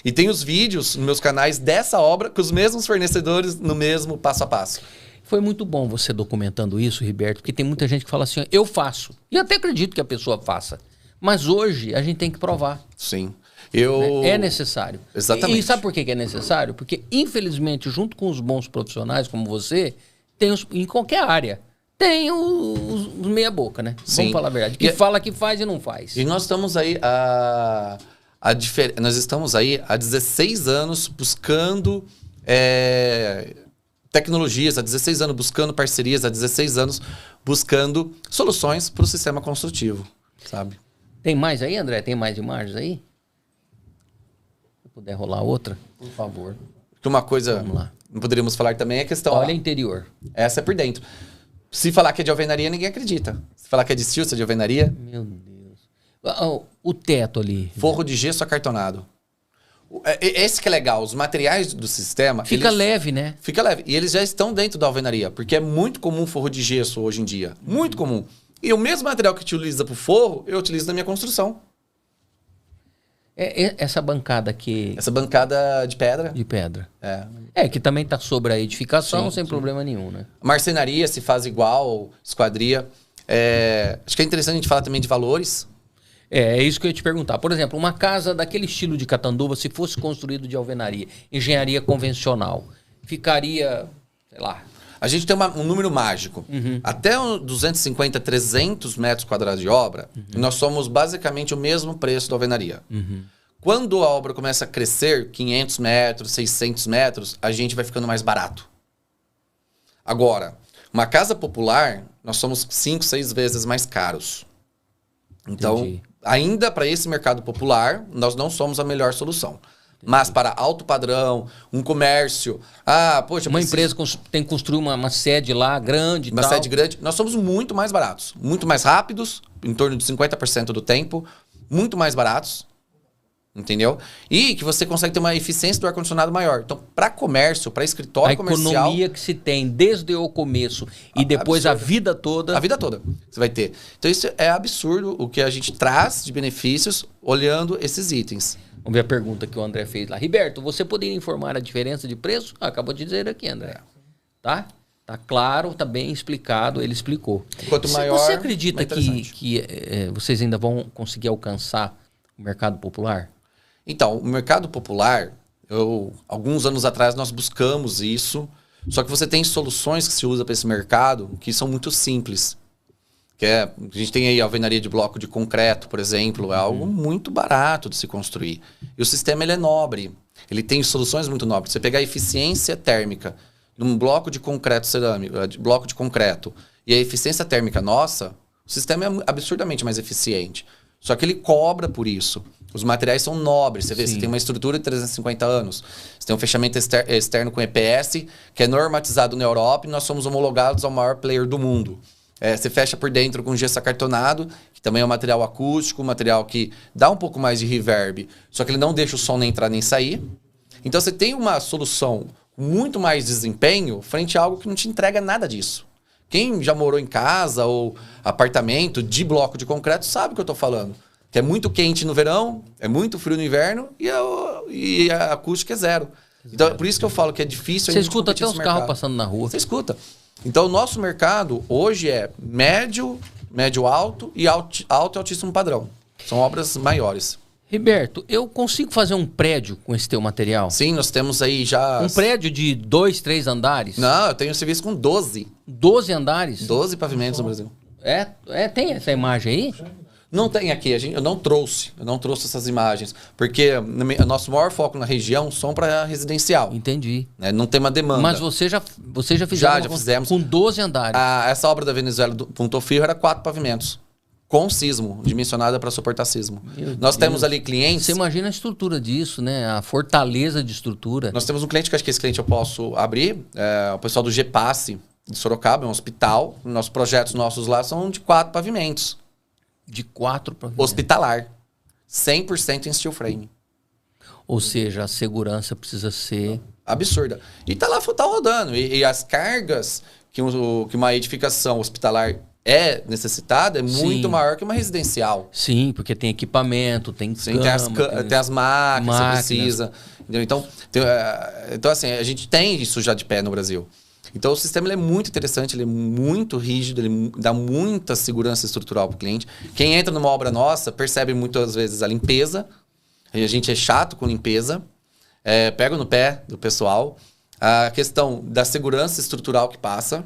e tem os vídeos nos meus canais dessa obra, com os mesmos fornecedores no mesmo passo a passo. Foi muito bom você documentando isso, Riberto, porque tem muita gente que fala assim, eu faço. E até acredito que a pessoa faça. Mas hoje a gente tem que provar. Sim. É necessário. Exatamente. E sabe por que é necessário? Porque, infelizmente, junto com os bons profissionais como você, tem em qualquer área, tem os meia boca, né? Sim. Vamos falar a verdade. Que fala que faz e não faz. E nós estamos aí nós estamos aí há 16 anos buscando tecnologias, há 16 anos buscando parcerias, há 16 anos buscando soluções para o sistema construtivo, sabe? Tem mais aí, André? Tem mais imagens aí? Se puder rolar outra, por favor. Que uma coisa não poderíamos falar também é a questão... Olha interior. Essa é por dentro. Se falar que é de alvenaria, ninguém acredita. Se falar que é de steel, é de alvenaria... Meu Deus. O teto ali. Forro de gesso acartonado. Esse que é legal. Os materiais do sistema... Fica leve, né? Fica leve. E eles já estão dentro da alvenaria. Porque é muito comum forro de gesso hoje em dia. Muito comum. E o mesmo material que utiliza para o forro, eu utilizo na minha construção. Essa bancada aqui... Essa bancada de pedra. De pedra. Que também está sobre a edificação, sem problema nenhum, né? Marcenaria se faz igual, esquadria. Acho que é interessante a gente falar também de valores. É isso que eu ia te perguntar. Por exemplo, uma casa daquele estilo de Catanduva, se fosse construído de alvenaria, engenharia convencional, ficaria, sei lá... A gente tem um número mágico. Até 250, 300 metros quadrados de obra, nós somos basicamente o mesmo preço da alvenaria. Quando a obra começa a crescer, 500 metros, 600 metros, a gente vai ficando mais barato. Agora, uma casa popular, nós somos 5, 6 vezes mais caros. Então, ainda para esse mercado popular, nós não somos a melhor solução. Mas para alto padrão, um comércio... uma empresa tem que construir uma sede lá grande e tal. Uma sede grande. Nós somos muito mais baratos. Muito mais rápidos, em torno de 50% do tempo. Muito mais baratos. Entendeu? E que você consegue ter uma eficiência do ar-condicionado maior. Então, para comércio, para escritório comercial... A economia que se tem desde o começo e depois absurdo. A vida toda... A vida toda você vai ter. Então, isso é absurdo o que a gente traz de benefícios olhando esses itens. Vamos ver a pergunta que o André fez lá. Riberto, você poderia informar a diferença de preço? Acabou de dizer aqui, André. Tá? Tá claro, tá bem explicado, ele explicou. Quanto maior, você acredita que vocês ainda vão conseguir alcançar o mercado popular? Então, o mercado popular, alguns anos atrás nós buscamos isso, só que você tem soluções que se usa para esse mercado que são muito simples. A gente tem aí a alvenaria de bloco de concreto, por exemplo, é algo muito barato de se construir. E o sistema ele é nobre, ele tem soluções muito nobres. Você pegar a eficiência térmica num bloco de concreto cerâmico, de bloco de concreto, e a eficiência térmica nossa, o sistema é absurdamente mais eficiente. Só que ele cobra por isso. Os materiais são nobres. Você vê, você tem uma estrutura de 350 anos. Você tem um fechamento externo com EPS, que é normatizado na Europa, e nós somos homologados ao maior player do mundo. Você fecha por dentro com gesso acartonado, que também é um material acústico, um material que dá um pouco mais de reverb, só que ele não deixa o som nem entrar nem sair. Então você tem uma solução com muito mais desempenho frente a algo que não te entrega nada disso. Quem já morou em casa ou apartamento de bloco de concreto sabe o que eu tô falando. Que é muito quente no verão, é muito frio no inverno e a acústica é zero. Então, é por isso que eu falo que é difícil... Você escuta até os carros passando na rua. Você escuta. Então, o nosso mercado hoje é médio alto e alto e altíssimo padrão. São obras maiores. Riberto, eu consigo fazer um prédio com esse teu material? Sim, nós temos aí já... Um prédio de 2, 3 andares? Não, eu tenho serviço com 12. 12 andares? 12 pavimentos no Brasil. Tem essa imagem aí? Não tem aqui, eu não trouxe essas imagens, porque o nosso maior foco na região são para residencial. Entendi. Né? Não tem uma demanda. Mas você já fez já fizemos. Com 12 andares. Essa obra da Venezuela do Punto Frio era 4 pavimentos, com sismo, dimensionada para suportar sismo. Nós temos ali clientes... Você imagina a estrutura disso, né? A fortaleza de estrutura. Nós temos um cliente, que acho que esse cliente eu posso abrir, o pessoal do GPasse de Sorocaba, é um hospital. Nossos projetos lá são de 4 pavimentos. De 4 pavimentos. Hospitalar. 100% em steel frame. Ou seja, a segurança precisa ser... absurda. E tá rodando. E as cargas que uma edificação hospitalar é necessitada é muito maior que uma residencial. Sim, porque tem equipamento, tem cama, tem as máquinas, você precisa. Entendeu? Então, assim, a gente tem isso já de pé no Brasil. Então, o sistema ele é muito interessante, ele é muito rígido, ele dá muita segurança estrutural para o cliente. Quem entra numa obra nossa percebe muitas vezes a limpeza. A gente é chato com limpeza. Pega no pé do pessoal. A questão da segurança estrutural que passa.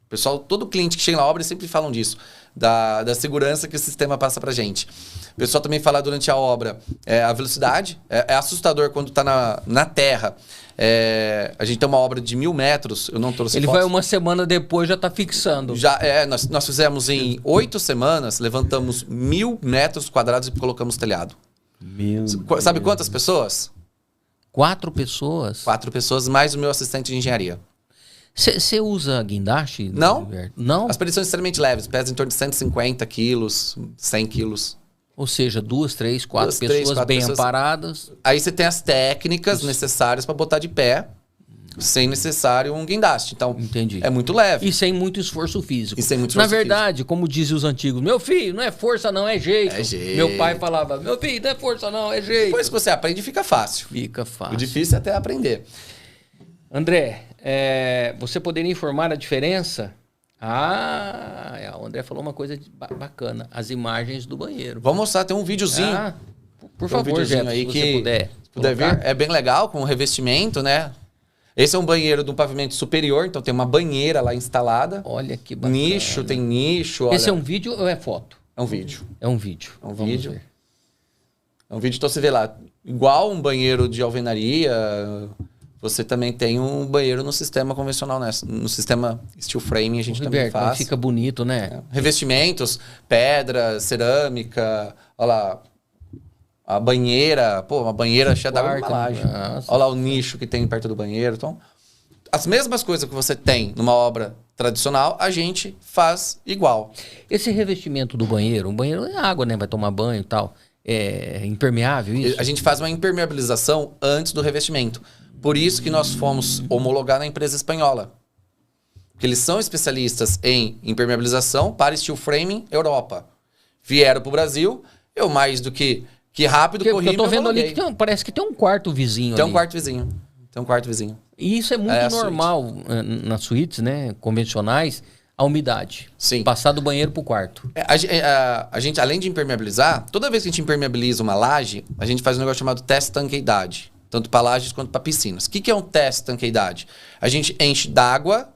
Pessoal, todo cliente que chega na obra, eles sempre falam disso. Da segurança que o sistema passa para a gente. O pessoal também fala durante a obra a velocidade. É assustador quando está na terra. A gente tem uma obra de 1.000 metros. Eu não trouxe Ele fotos. vai uma semana depois, já está fixando. Nós fizemos em 8 semanas, levantamos 1.000 metros quadrados e colocamos telhado. Sabe quantas pessoas? 4 pessoas? 4 pessoas, mais o meu assistente de engenharia. Você usa guindaste? Não. Não? As peças são extremamente leves, pesam em torno de 150 quilos, 100 quilos. Ou seja, 2, 3, 4 pessoas bem amparadas. Aí você tem as técnicas necessárias para botar de pé, sem necessário um guindaste. Então, entendi. É muito leve. E sem muito esforço físico. Na verdade, como dizem os antigos, meu filho, não é força não, é jeito. É jeito. Meu pai falava, meu filho, não é força não, é jeito. Depois que você aprende, fica fácil. Fica fácil. O difícil é até aprender. André, você poderia informar a diferença? O André falou uma coisa bacana. As imagens do banheiro. Vamos mostrar, tem um videozinho. Por favor, Jeff, aí se você puder ver. É bem legal, com o revestimento, né? Esse é um banheiro de um pavimento superior, então tem uma banheira lá instalada. Olha que bacana. Tem nicho. Esse é um vídeo ou é foto? É um vídeo. É um vídeo. É um vídeo. É um vídeo, então você vê lá, igual um banheiro de alvenaria... Você também tem um banheiro no sistema convencional, né? No sistema steel frame a gente também faz. Fica bonito, né? Revestimentos, pedra, cerâmica, olha lá, a banheira, uma banheira cheia d'água de embalagem. Olha lá o nicho que tem perto do banheiro. Então, as mesmas coisas que você tem numa obra tradicional, a gente faz igual. Esse revestimento do banheiro, um banheiro é água, né? Vai tomar banho e tal. É impermeável isso? A gente faz uma impermeabilização antes do revestimento. Por isso que nós fomos homologar na empresa espanhola. Porque eles são especialistas em impermeabilização para steel framing Europa. Vieram para o Brasil, eu mais do que rápido corri. Eu tô vendo ali que parece que tem um quarto vizinho. Tem um quarto vizinho. E isso é muito normal nas suítes, né, convencionais, a umidade. Sim. Passar do banheiro para o quarto. A gente, além de impermeabilizar, toda vez que a gente impermeabiliza uma laje, a gente faz um negócio chamado teste tanqueidade. Tanto para lajes quanto para piscinas. O que é um teste tanqueidade? A gente enche d'água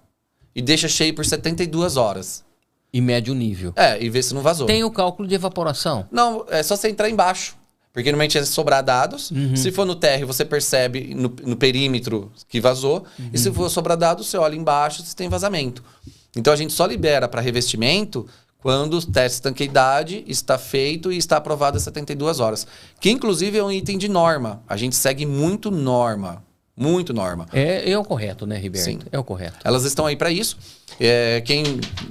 e deixa cheio por 72 horas. E mede o nível. E vê se não vazou. Tem o cálculo de evaporação? Não, é só você entrar embaixo. Porque normalmente é sobrar dados. Se for no térreo, você percebe no perímetro que vazou. E se for sobrar dados, você olha embaixo se tem vazamento. Então a gente só libera para revestimento quando o teste de tanqueidade está feito e está aprovado às 72 horas. Que, inclusive, é um item de norma. A gente segue muito norma. Muito norma. É o correto, né, Riberto? Sim. É o correto. Elas estão aí para isso. Quem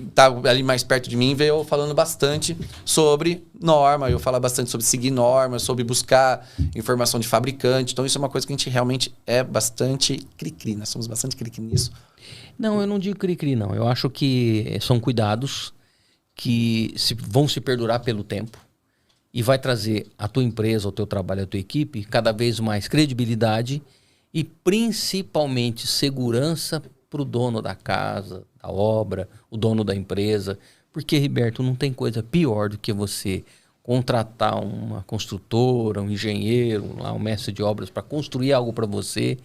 está ali mais perto de mim veio falando bastante sobre norma. Eu falo bastante sobre seguir norma, sobre buscar informação de fabricante. Então, isso é uma coisa que a gente realmente é bastante cri-cri. Nós somos bastante cri-cri nisso. Não, eu não digo cri-cri, não. Eu acho que são cuidados que vão se perdurar pelo tempo e vai trazer a tua empresa, o teu trabalho, a tua equipe cada vez mais credibilidade e principalmente segurança para o dono da casa, da obra, o dono da empresa. Porque, Riberto, não tem coisa pior do que você contratar uma construtora, um engenheiro, um mestre de obras para construir algo para você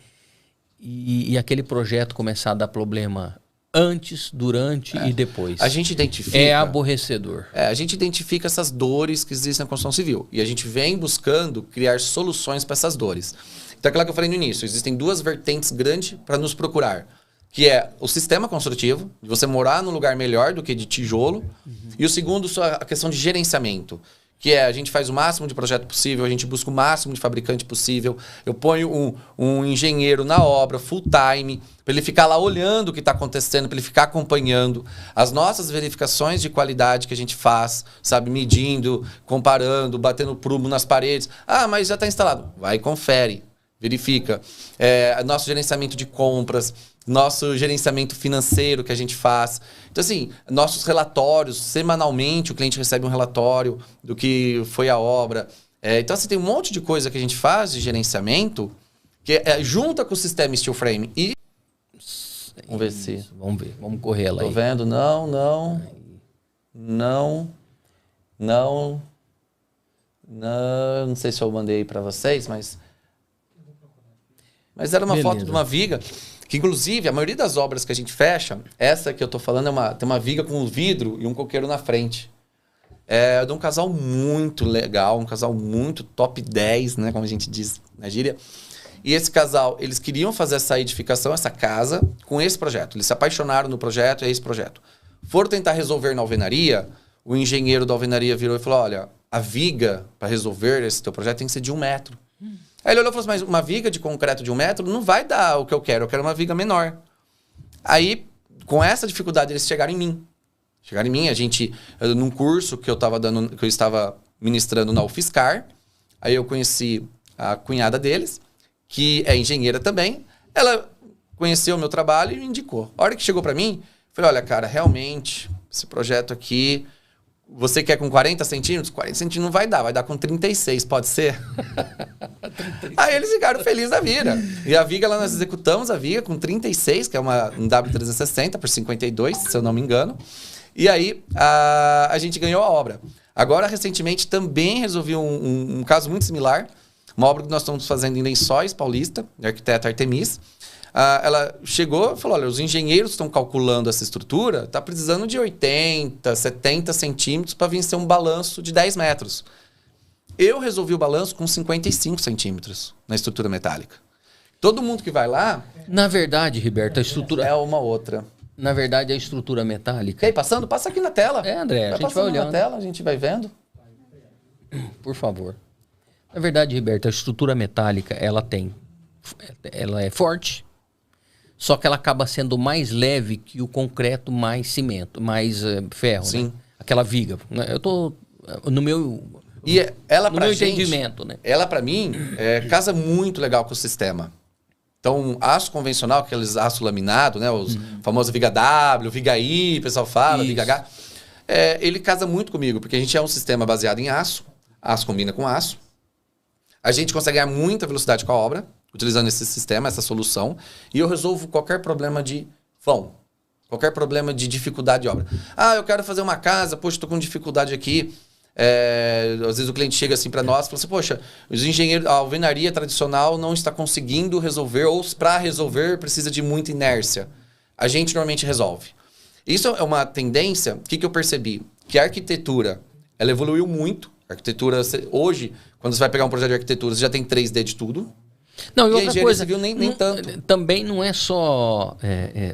e aquele projeto começar a dar problema antes, durante e depois. A gente identifica... É aborrecedor. A gente identifica essas dores que existem na construção civil. E a gente vem buscando criar soluções para essas dores. Então, aquilo que eu falei no início, existem duas vertentes grandes para nos procurar. Que é o sistema construtivo, de você morar num lugar melhor do que de tijolo. E o segundo, a questão de gerenciamento. Que é, a gente faz o máximo de projeto possível, a gente busca o máximo de fabricante possível. Eu ponho um engenheiro na obra, full time, para ele ficar lá olhando o que está acontecendo, para ele ficar acompanhando as nossas verificações de qualidade que a gente faz, sabe? Medindo, comparando, batendo prumo nas paredes. Ah, mas já está instalado. Vai e confere, verifica. Nosso gerenciamento de compras, nosso gerenciamento financeiro que a gente faz. Então, assim, nossos relatórios, semanalmente o cliente recebe um relatório do que foi a obra. Então, assim, tem um monte de coisa que a gente faz de gerenciamento que junta com o sistema Steel Frame. E... Vamos ver se... Vamos ver, vamos correr ela aí. Tô vendo? Não. Não sei se eu mandei para vocês, mas era uma foto de uma viga. Que, inclusive, a maioria das obras que a gente fecha, essa que eu tô falando, tem uma viga com vidro e um coqueiro na frente. É de um casal muito legal, um casal muito top 10, né, como a gente diz na gíria. E esse casal, eles queriam fazer essa edificação, essa casa, com esse projeto. Eles se apaixonaram no projeto, é esse projeto. Foram tentar resolver na alvenaria, o engenheiro da alvenaria virou e falou, olha, a viga para resolver esse teu projeto tem que ser de 1 metro. Aí ele olhou e falou assim, mas uma viga de concreto de 1 metro não vai dar o que eu quero uma viga menor. Aí, com essa dificuldade, eles chegaram em mim. Num curso que eu estava ministrando na UFSCar, aí eu conheci a cunhada deles, que é engenheira também. Ela conheceu o meu trabalho e me indicou. A hora que chegou para mim, eu falei, olha, cara, realmente, esse projeto aqui... Você quer com 40 centímetros? 40 centímetros não vai dar com 36, pode ser? Aí eles ficaram felizes da vida. E a viga, lá nós executamos a viga com 36, que é um W360 por 52, se eu não me engano. E aí a gente ganhou a obra. Agora, recentemente, também resolvi um caso muito similar. Uma obra que nós estamos fazendo em Lençóis Paulista, de arquiteta Artemis. Ela chegou e falou, olha, os engenheiros estão calculando essa estrutura, está precisando de 80, 70 centímetros para vencer um balanço de 10 metros. Eu resolvi o balanço com 55 centímetros na estrutura metálica. Todo mundo que vai lá... Na verdade, Riberto, a estrutura... É uma outra. Na verdade, a estrutura metálica... E aí, passando? Passa aqui na tela. André, a gente vai olhando. Na tela, a gente vai vendo. Por favor. Na verdade, Riberto, a estrutura metálica, ela é forte, só que ela acaba sendo mais leve que o concreto, mais cimento, mais ferro. Sim. Né? Aquela viga. Eu tô no meu... E ela, no meu entendimento, né? Ela, para mim, casa muito legal com o sistema. Então, aço convencional, aqueles aço laminado, né? Os famosos Viga W, Viga I, o pessoal fala, isso. Viga H. Ele casa muito comigo, porque a gente é um sistema baseado em aço. Aço combina com aço. A gente consegue ganhar muita velocidade com a obra, utilizando esse sistema, essa solução. E eu resolvo qualquer problema de vão. Qualquer problema de dificuldade de obra. Ah, eu quero fazer uma casa, poxa, estou com dificuldade aqui. Às vezes o cliente chega assim para nós e fala assim, poxa, os engenheiros, a alvenaria tradicional não está conseguindo resolver, ou para resolver precisa de muita inércia. A gente normalmente resolve. Isso é uma tendência, o que eu percebi? Que a arquitetura, ela evoluiu muito. A arquitetura, hoje, quando você vai pegar um projeto de arquitetura, você já tem 3D de tudo. Não, e outra coisa, civil nem tanto. Também não é só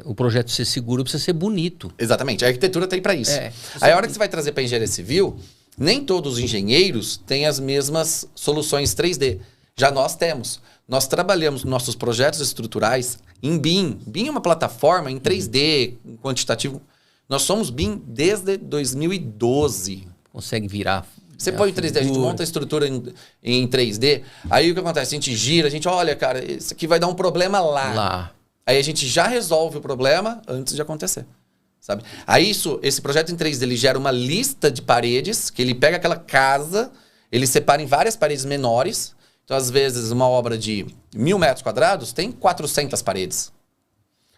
o projeto ser seguro, precisa ser bonito. Exatamente, a arquitetura tem para isso. Aí a hora que você vai trazer para engenharia civil, nem todos os engenheiros têm as mesmas soluções 3D. Já nós temos. Nós trabalhamos nossos projetos estruturais em BIM. BIM é uma plataforma em 3D, quantitativo. Nós somos BIM desde 2012. Consegue virar. Você põe em 3D, a gente monta a estrutura em 3D. Aí o que acontece? A gente gira, a gente olha, cara, isso aqui vai dar um problema lá. Aí a gente já resolve o problema antes de acontecer. Sabe? Aí esse projeto em 3D ele gera uma lista de paredes, que ele pega aquela casa, ele separa em várias paredes menores. Então, às vezes, uma obra de 1.000 metros quadrados tem 400 paredes.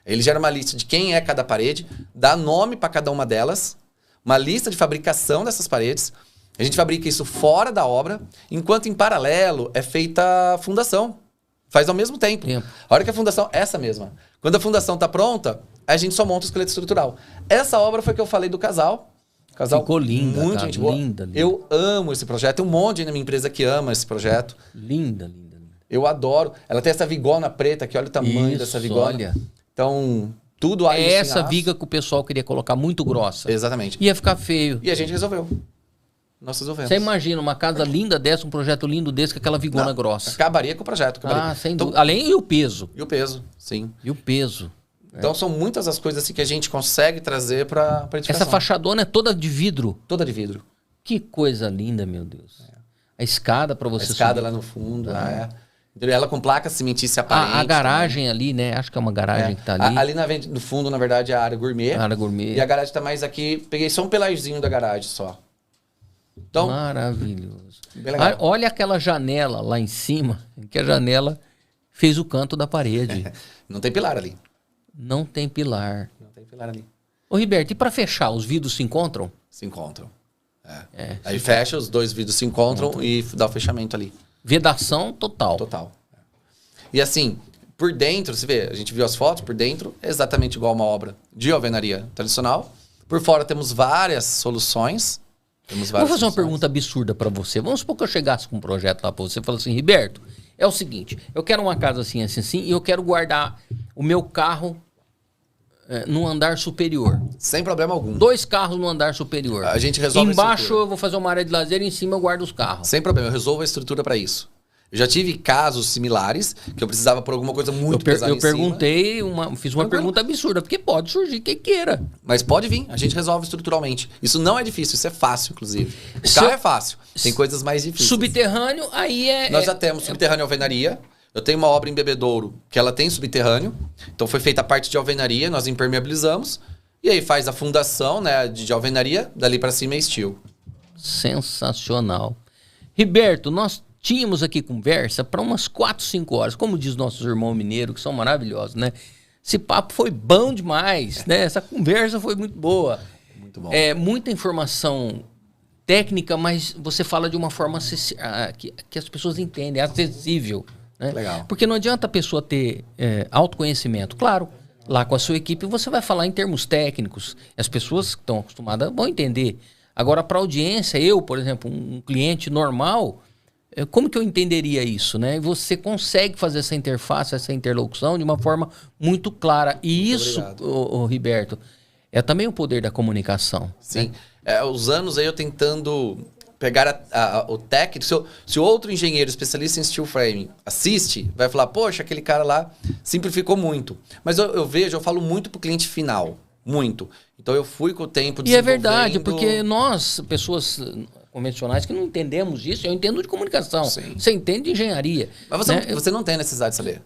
Ele gera uma lista de quem é cada parede, dá nome para cada uma delas, uma lista de fabricação dessas paredes. A gente fabrica isso fora da obra, enquanto em paralelo é feita a fundação. Faz ao mesmo tempo. A hora que a fundação, essa mesma. Quando a fundação está pronta, a gente só monta o esqueleto estrutural. Essa obra foi que eu falei do casal. Casal ficou linda, muito cara, gente boa. linda. Eu amo esse projeto. Tem um monte na minha empresa que ama esse projeto. Linda. Eu adoro. Ela tem essa vigona preta aqui, olha o tamanho dessa vigona. Olha. Então, tudo aí. É essa viga que o pessoal queria colocar muito grossa. Exatamente. Ia ficar feio. E a gente resolveu. Nós resolvemos. Você imagina uma casa linda dessa, um projeto lindo desse, com aquela vigona grossa. Acabaria com o projeto. Sem dúvida. Além o peso. E o peso, sim. E o peso. Então são muitas as coisas assim que a gente consegue trazer para edificação. Essa fachadona é toda de vidro? Toda de vidro. Que coisa linda, meu Deus. A escada para você subir. A escada lá no fundo, Ela com placa cimentícia aparente. A garagem também. Ali, né? Acho que é uma garagem que tá ali. Ali no fundo, na verdade, é a área gourmet. A área gourmet. E a garagem tá mais aqui. Peguei só um pelarzinho da garagem só. Então, maravilhoso. Bem legal. Olha aquela janela lá em cima, que a janela fez o canto da parede. Não tem pilar ali. Não tem pilar. Não tem pilar ali. Ô, Riberto, e para fechar, os vidros se encontram? Se encontram. Aí fecha, os dois vidros se encontram e dá o fechamento ali. Vedação total. Total. E assim, por dentro, você vê, a gente viu as fotos, por dentro é exatamente igual uma obra de alvenaria tradicional. Por fora temos várias soluções. Vou fazer uma pergunta absurda para você. Vamos supor que eu chegasse com um projeto lá para você e falasse assim, Riberto, é o seguinte, eu quero uma casa assim, e eu quero guardar o meu carro no andar superior. Sem problema algum. 2 carros no andar superior. A gente resolve Embaixo eu vou fazer uma área de lazer e em cima eu guardo os carros. Sem problema, eu resolvo a estrutura para isso. Eu já tive casos similares que eu precisava por alguma coisa muito pesada Eu perguntei, fiz uma pergunta absurda, porque pode surgir quem queira. Mas pode vir, a gente resolve estruturalmente. Isso não é difícil, isso é fácil, inclusive. O carro é fácil, tem coisas mais difíceis. Subterrâneo, aí Nós já temos subterrâneo e alvenaria. Eu tenho uma obra em Bebedouro que ela tem subterrâneo. Então foi feita a parte de alvenaria, nós impermeabilizamos. E aí faz a fundação, né, de alvenaria, dali para cima é steel. Sensacional. Riberto, nós tínhamos aqui conversa para umas 4, 5 horas, como diz nossos irmãos mineiros, que são maravilhosos, né? Esse papo foi bom demais, né? Essa conversa foi muito boa. Muito bom. Muita informação técnica, mas você fala de uma forma que as pessoas entendem, acessível. Né? Legal. Porque não adianta a pessoa ter autoconhecimento. Claro, lá com a sua equipe você vai falar em termos técnicos. As pessoas que estão acostumadas vão entender. Agora, para a audiência, eu, por exemplo, um cliente normal... Como que eu entenderia isso, né? Você consegue fazer essa interface, essa interlocução de uma forma muito clara. E muito isso, Riberto, é também o poder da comunicação. Sim. Né? Os anos aí eu tentando pegar o técnico. Se outro engenheiro especialista em steel frame assiste, vai falar, poxa, aquele cara lá simplificou muito. Mas eu vejo, eu falo muito pro cliente final. Muito. Então eu fui com o tempo desenvolvendo... E é verdade, porque nós, pessoas convencionais que não entendemos disso, eu entendo de comunicação. Sim. Você entende de engenharia. Mas você não tem necessidade de saber.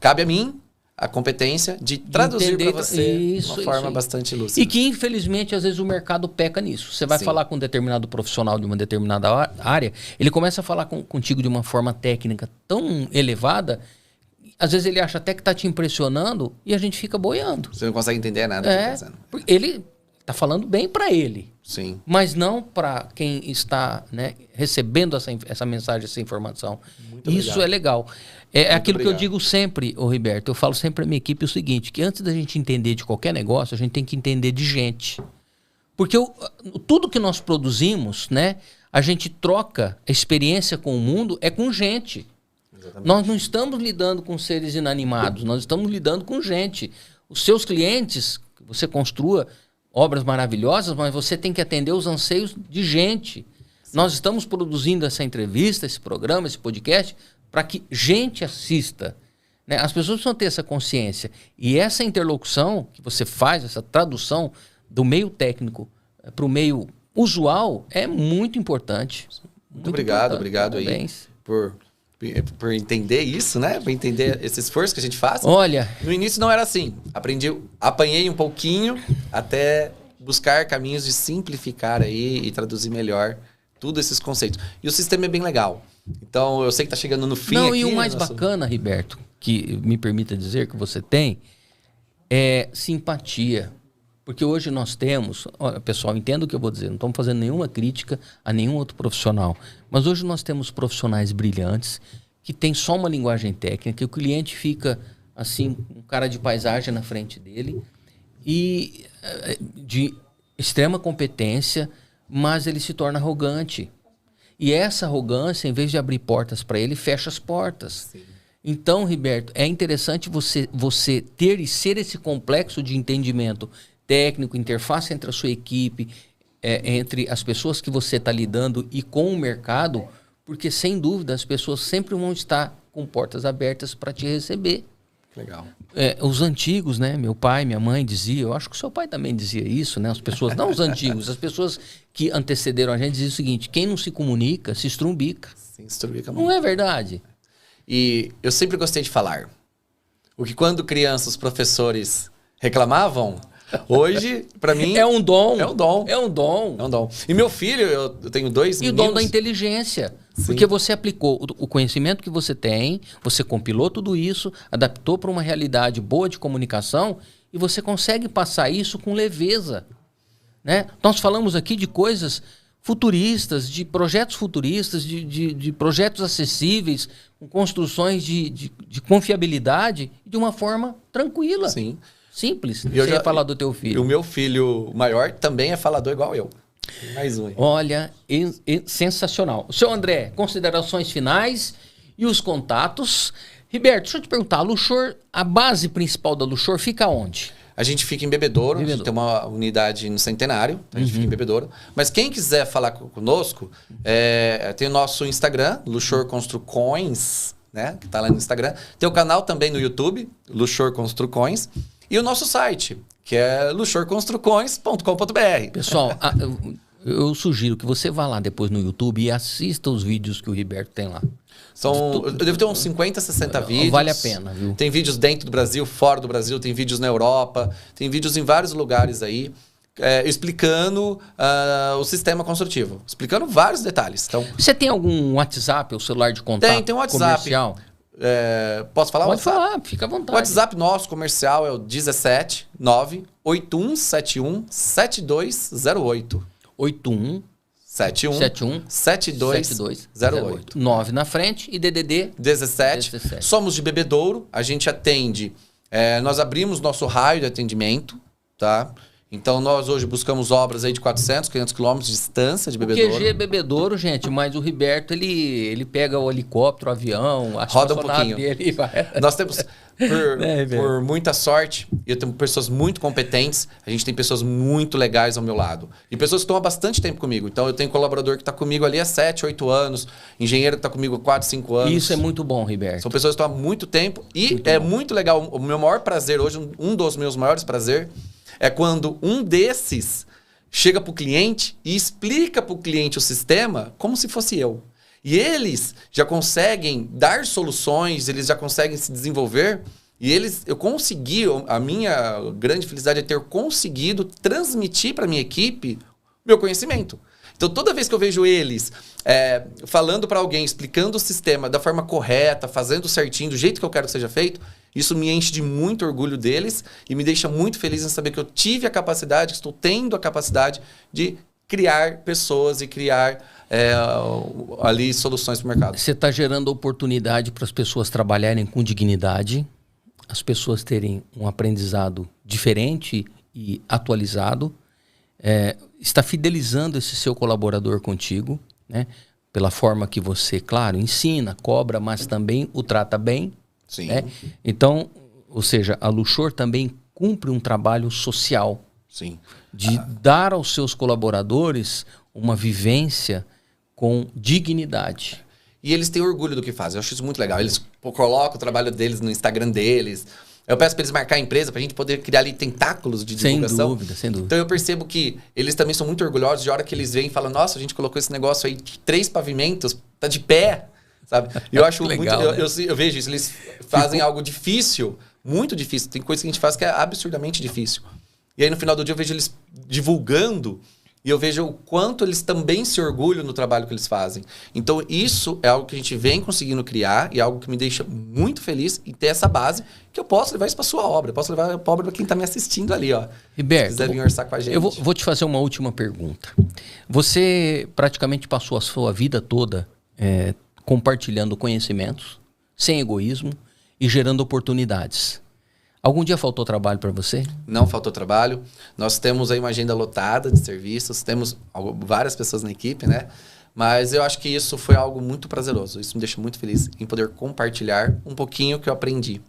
Cabe a mim a competência de traduzir para você de uma forma bastante lúcida. E que, infelizmente, às vezes o mercado peca nisso. Você vai falar com um determinado profissional de uma determinada área, ele começa a falar contigo de uma forma técnica tão elevada, às vezes ele acha até que está te impressionando e a gente fica boiando. Você não consegue entender nada do que está fazendo. Ele está falando bem para ele. Sim. Mas não para quem está, né, recebendo essa mensagem, essa informação. Muito Isso obrigado. É legal. É aquilo obrigado. que eu digo sempre, Riberto, eu falo sempre para minha equipe o seguinte, que antes da gente entender de qualquer negócio, a gente tem que entender de gente. Porque tudo que nós produzimos, né, a gente troca a experiência com o mundo, é com gente. Exatamente. Nós não estamos lidando com seres inanimados, nós estamos lidando com gente. Os seus clientes, você construa obras maravilhosas, mas você tem que atender os anseios de gente. Sim. Nós estamos produzindo essa entrevista, esse programa, esse podcast, para que gente assista. Né? As pessoas precisam ter essa consciência. E essa interlocução que você faz, essa tradução do meio técnico para o meio usual, é muito importante. Muito obrigado aí por entender isso, né? Por entender esse esforço que a gente faz. Olha... No início não era assim. Apanhei um pouquinho até buscar caminhos de simplificar aí e traduzir melhor todos esses conceitos. E o sistema é bem legal. Então, eu sei que tá chegando no fim aqui. E o mais bacana, Riberto, que me permita dizer que você tem, é simpatia. Porque hoje nós temos... Olha, pessoal, entenda o que eu vou dizer. Não estamos fazendo nenhuma crítica a nenhum outro profissional. Mas hoje nós temos profissionais brilhantes que têm só uma linguagem técnica, e o cliente fica, assim, um cara de paisagem na frente dele, e de extrema competência, mas ele se torna arrogante. E essa arrogância, em vez de abrir portas para ele, fecha as portas. Sim. Então, Riberto, é interessante você ter e ser esse complexo de entendimento técnico, interface entre a sua equipe, entre as pessoas que você está lidando e com o mercado, porque, sem dúvida, as pessoas sempre vão estar com portas abertas para te receber. Legal. Os antigos, né? Meu pai, minha mãe diziam, eu acho que o seu pai também dizia isso, né? As pessoas, não os antigos, as pessoas que antecederam a gente diziam o seguinte: quem não se comunica, se estrumbica. Se estrumbica muito. Não é verdade? E eu sempre gostei de falar. O que quando crianças, os professores reclamavam, hoje, para mim... É um dom. É um dom. É um dom. É um dom. E meu filho, eu tenho 2 meninos... E o dom da inteligência. Sim. Porque você aplicou o conhecimento que você tem, você compilou tudo isso, adaptou para uma realidade boa de comunicação e você consegue passar isso com leveza. Né? Nós falamos aqui de coisas futuristas, de projetos futuristas, de projetos acessíveis, com construções de confiabilidade, de uma forma tranquila. Sim. Simples. Você ia falar do teu filho. O meu filho maior também é falador igual eu. Mais um. Olha, sensacional. Seu André, considerações finais e os contatos. Riberto, deixa eu te perguntar, a base principal da Luxor fica onde? A gente fica em Bebedouro, a gente tem uma unidade no Centenário, a gente fica em Bebedouro. Mas quem quiser falar conosco, tem o nosso Instagram, Luxor Construcoins, né? Que tá lá no Instagram. Tem o canal também no YouTube, Luxor Construcoins. E o nosso site, que é luxorconstrucoins.com.br. Pessoal, eu sugiro que você vá lá depois no YouTube e assista os vídeos que o Riberto tem lá. Eu devo ter uns 50, 60 vídeos. Vale a pena, viu? Tem vídeos dentro do Brasil, fora do Brasil, tem vídeos na Europa, tem vídeos em vários lugares aí, explicando o sistema construtivo, explicando vários detalhes. Então, você tem algum WhatsApp ou celular de contato? Tem um WhatsApp. Comercial? Posso falar? Pode falar, fica à vontade. O WhatsApp nosso comercial é o 17 98171 7208. 81 7208. 9 na frente e DDD 17. Somos de Bebedouro, a gente atende, nós abrimos nosso raio de atendimento, tá? Então nós hoje buscamos obras aí de 400, 500 quilômetros de distância de Bebedouro. O QG é Bebedouro, gente, mas o Riberto, ele pega o helicóptero, o avião, roda um pouquinho. Dele, nós temos, por muita sorte, eu tenho pessoas muito competentes, a gente tem pessoas muito legais ao meu lado. E pessoas que estão há bastante tempo comigo. Então eu tenho colaborador que está comigo ali há 7, 8 anos, engenheiro que está comigo há 4, 5 anos. Isso é muito bom, Riberto. São pessoas que estão há muito tempo e muito legal. O meu maior prazer hoje, um dos meus maiores prazeres, é quando um desses chega para o cliente e explica para o cliente o sistema como se fosse eu. E eles já conseguem dar soluções, eles já conseguem se desenvolver. E eu consegui, a minha grande felicidade é ter conseguido transmitir para a minha equipe meu conhecimento. Então, toda vez que eu vejo eles falando para alguém, explicando o sistema da forma correta, fazendo certinho, do jeito que eu quero que seja feito, isso me enche de muito orgulho deles e me deixa muito feliz em saber que eu tive a capacidade, que estou tendo a capacidade de criar pessoas e criar ali soluções para o mercado. Você está gerando oportunidade para as pessoas trabalharem com dignidade, as pessoas terem um aprendizado diferente e atualizado, está fidelizando esse seu colaborador contigo, né? Pela forma que você, claro, ensina, cobra, mas também o trata bem. Sim. Né? Então, ou seja, a Luxor também cumpre um trabalho social. Sim. De dar aos seus colaboradores uma vivência com dignidade. E eles têm orgulho do que fazem. Eu acho isso muito legal. Eles colocam o trabalho deles no Instagram deles. Eu peço para eles marcar a empresa para a gente poder criar ali tentáculos de divulgação. Sem dúvida, sem dúvida. Então eu percebo que eles também são muito orgulhosos de hora que eles vêm e falam: nossa, a gente colocou esse negócio aí de 3 pavimentos, tá de pé. sabe? E eu acho Legal, muito... né? Eu vejo isso, eles fazem algo difícil, muito difícil. Tem coisa que a gente faz que é absurdamente difícil. E aí, no final do dia, eu vejo eles divulgando e eu vejo o quanto eles também se orgulham no trabalho que eles fazem. Então, isso é algo que a gente vem conseguindo criar e algo que me deixa muito feliz em ter essa base que eu posso levar isso para sua obra. Eu posso levar a obra para quem está me assistindo ali, ó. Riberto, se quiser vir orçar com a gente. Eu vou te fazer uma última pergunta. Você praticamente passou a sua vida toda compartilhando conhecimentos, sem egoísmo e gerando oportunidades. Algum dia faltou trabalho para você? Não faltou trabalho. Nós temos aí uma agenda lotada de serviços, temos várias pessoas na equipe, né? Mas eu acho que isso foi algo muito prazeroso. Isso me deixa muito feliz em poder compartilhar um pouquinho que eu aprendi.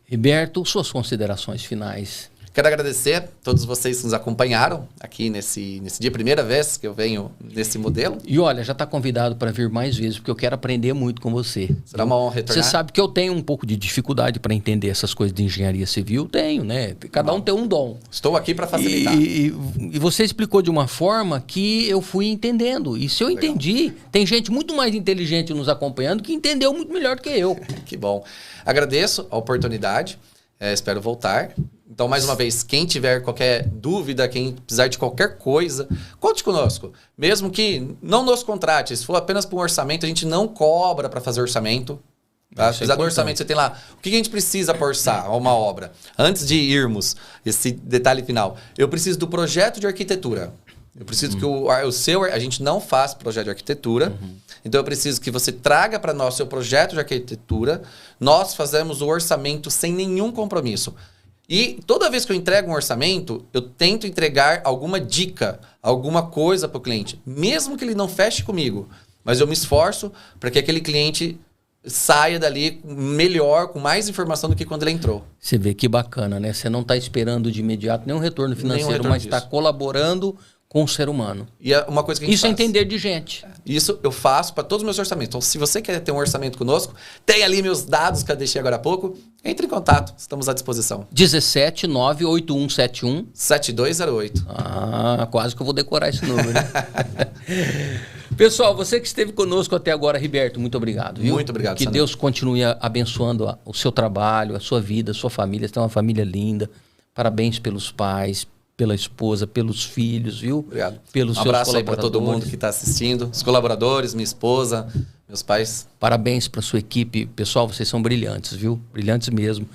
Riberto, suas considerações finais. Quero agradecer a todos vocês que nos acompanharam aqui nesse dia, primeira vez que eu venho nesse modelo. E olha, já está convidado para vir mais vezes, porque eu quero aprender muito com você. Será uma honra retornar. Você sabe que eu tenho um pouco de dificuldade para entender essas coisas de engenharia civil. Tenho, né? Cada um tem um dom. Estou aqui para facilitar. E você explicou de uma forma que eu fui entendendo. E se eu entendi, tem gente muito mais inteligente nos acompanhando que entendeu muito melhor do que eu. Que bom. Agradeço a oportunidade. Espero voltar. Então, mais uma vez, quem tiver qualquer dúvida, quem precisar de qualquer coisa, conte conosco. Mesmo que não nos contrate, se for apenas para um orçamento, a gente não cobra para fazer orçamento. Tá? Se precisar do orçamento, você tem lá, o que a gente precisa para orçar uma obra? Antes de irmos, esse detalhe final, eu preciso do projeto de arquitetura. Eu preciso que a gente não faz projeto de arquitetura, então eu preciso que você traga para nós seu projeto de arquitetura, nós fazemos o orçamento sem nenhum compromisso. E toda vez que eu entrego um orçamento, eu tento entregar alguma dica, alguma coisa para o cliente, mesmo que ele não feche comigo, mas eu me esforço para que aquele cliente saia dali melhor, com mais informação do que quando ele entrou. Você vê que bacana, né? Você não está esperando de imediato nenhum retorno financeiro, mas está colaborando com o ser humano. E é uma coisa que a gente Isso é entender de gente. Isso eu faço para todos os meus orçamentos. Então, se você quer ter um orçamento conosco, tem ali meus dados que eu deixei agora há pouco. Entre em contato, estamos à disposição. 17 98171 7208. Ah, quase que eu vou decorar esse número, né? Pessoal, você que esteve conosco até agora, Riberto, muito obrigado. Viu? Muito obrigado, Que Sandro. Deus continue abençoando o seu trabalho, a sua vida, a sua família. Você tem uma família linda. Parabéns pelos pais, pela esposa, pelos filhos, viu? Obrigado. Pelos Um seus abraço aí para todo colaboradores. mundo que está assistindo, os colaboradores, minha esposa, meus pais. Parabéns para sua equipe. Pessoal, vocês são brilhantes, viu? Brilhantes mesmo.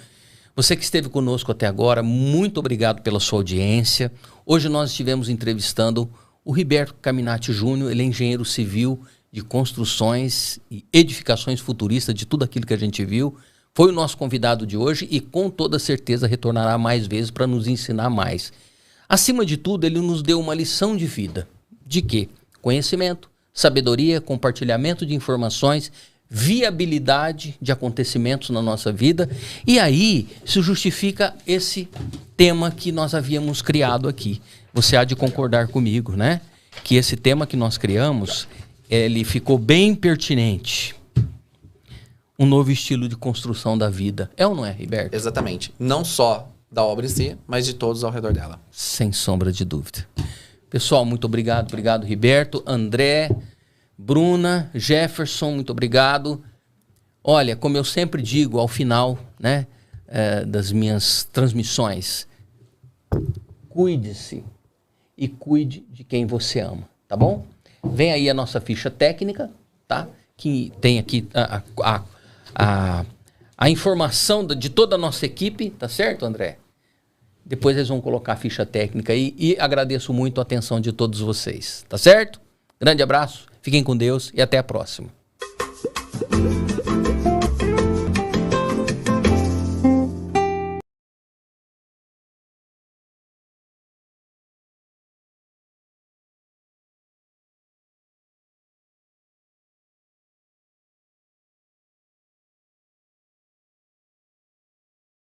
Você que esteve conosco até agora, muito obrigado pela sua audiência. Hoje nós estivemos entrevistando o Riberto Caminati Júnior. Ele é engenheiro civil de construções e edificações futuristas, de tudo aquilo que a gente viu. Foi o nosso convidado de hoje e com toda certeza retornará mais vezes para nos ensinar mais. Acima de tudo, ele nos deu uma lição de vida. De quê? Conhecimento, sabedoria, compartilhamento de informações, viabilidade de acontecimentos na nossa vida. E aí se justifica esse tema que nós havíamos criado aqui. Você há de concordar comigo, né? Que esse tema que nós criamos, ele ficou bem pertinente. Um novo estilo de construção da vida. É ou não é, Riberto? Exatamente. Não só da obra em si, mas de todos ao redor dela. Sem sombra de dúvida. Pessoal, muito obrigado. Obrigado, Riberto, André, Bruna, Jefferson, muito obrigado. Olha, como eu sempre digo ao final, né, das minhas transmissões, cuide-se e cuide de quem você ama, tá bom? Vem aí a nossa ficha técnica, tá? Que tem aqui a informação de toda a nossa equipe, tá certo, André? Depois eles vão colocar a ficha técnica aí e agradeço muito a atenção de todos vocês, tá certo? Grande abraço, fiquem com Deus e até a próxima.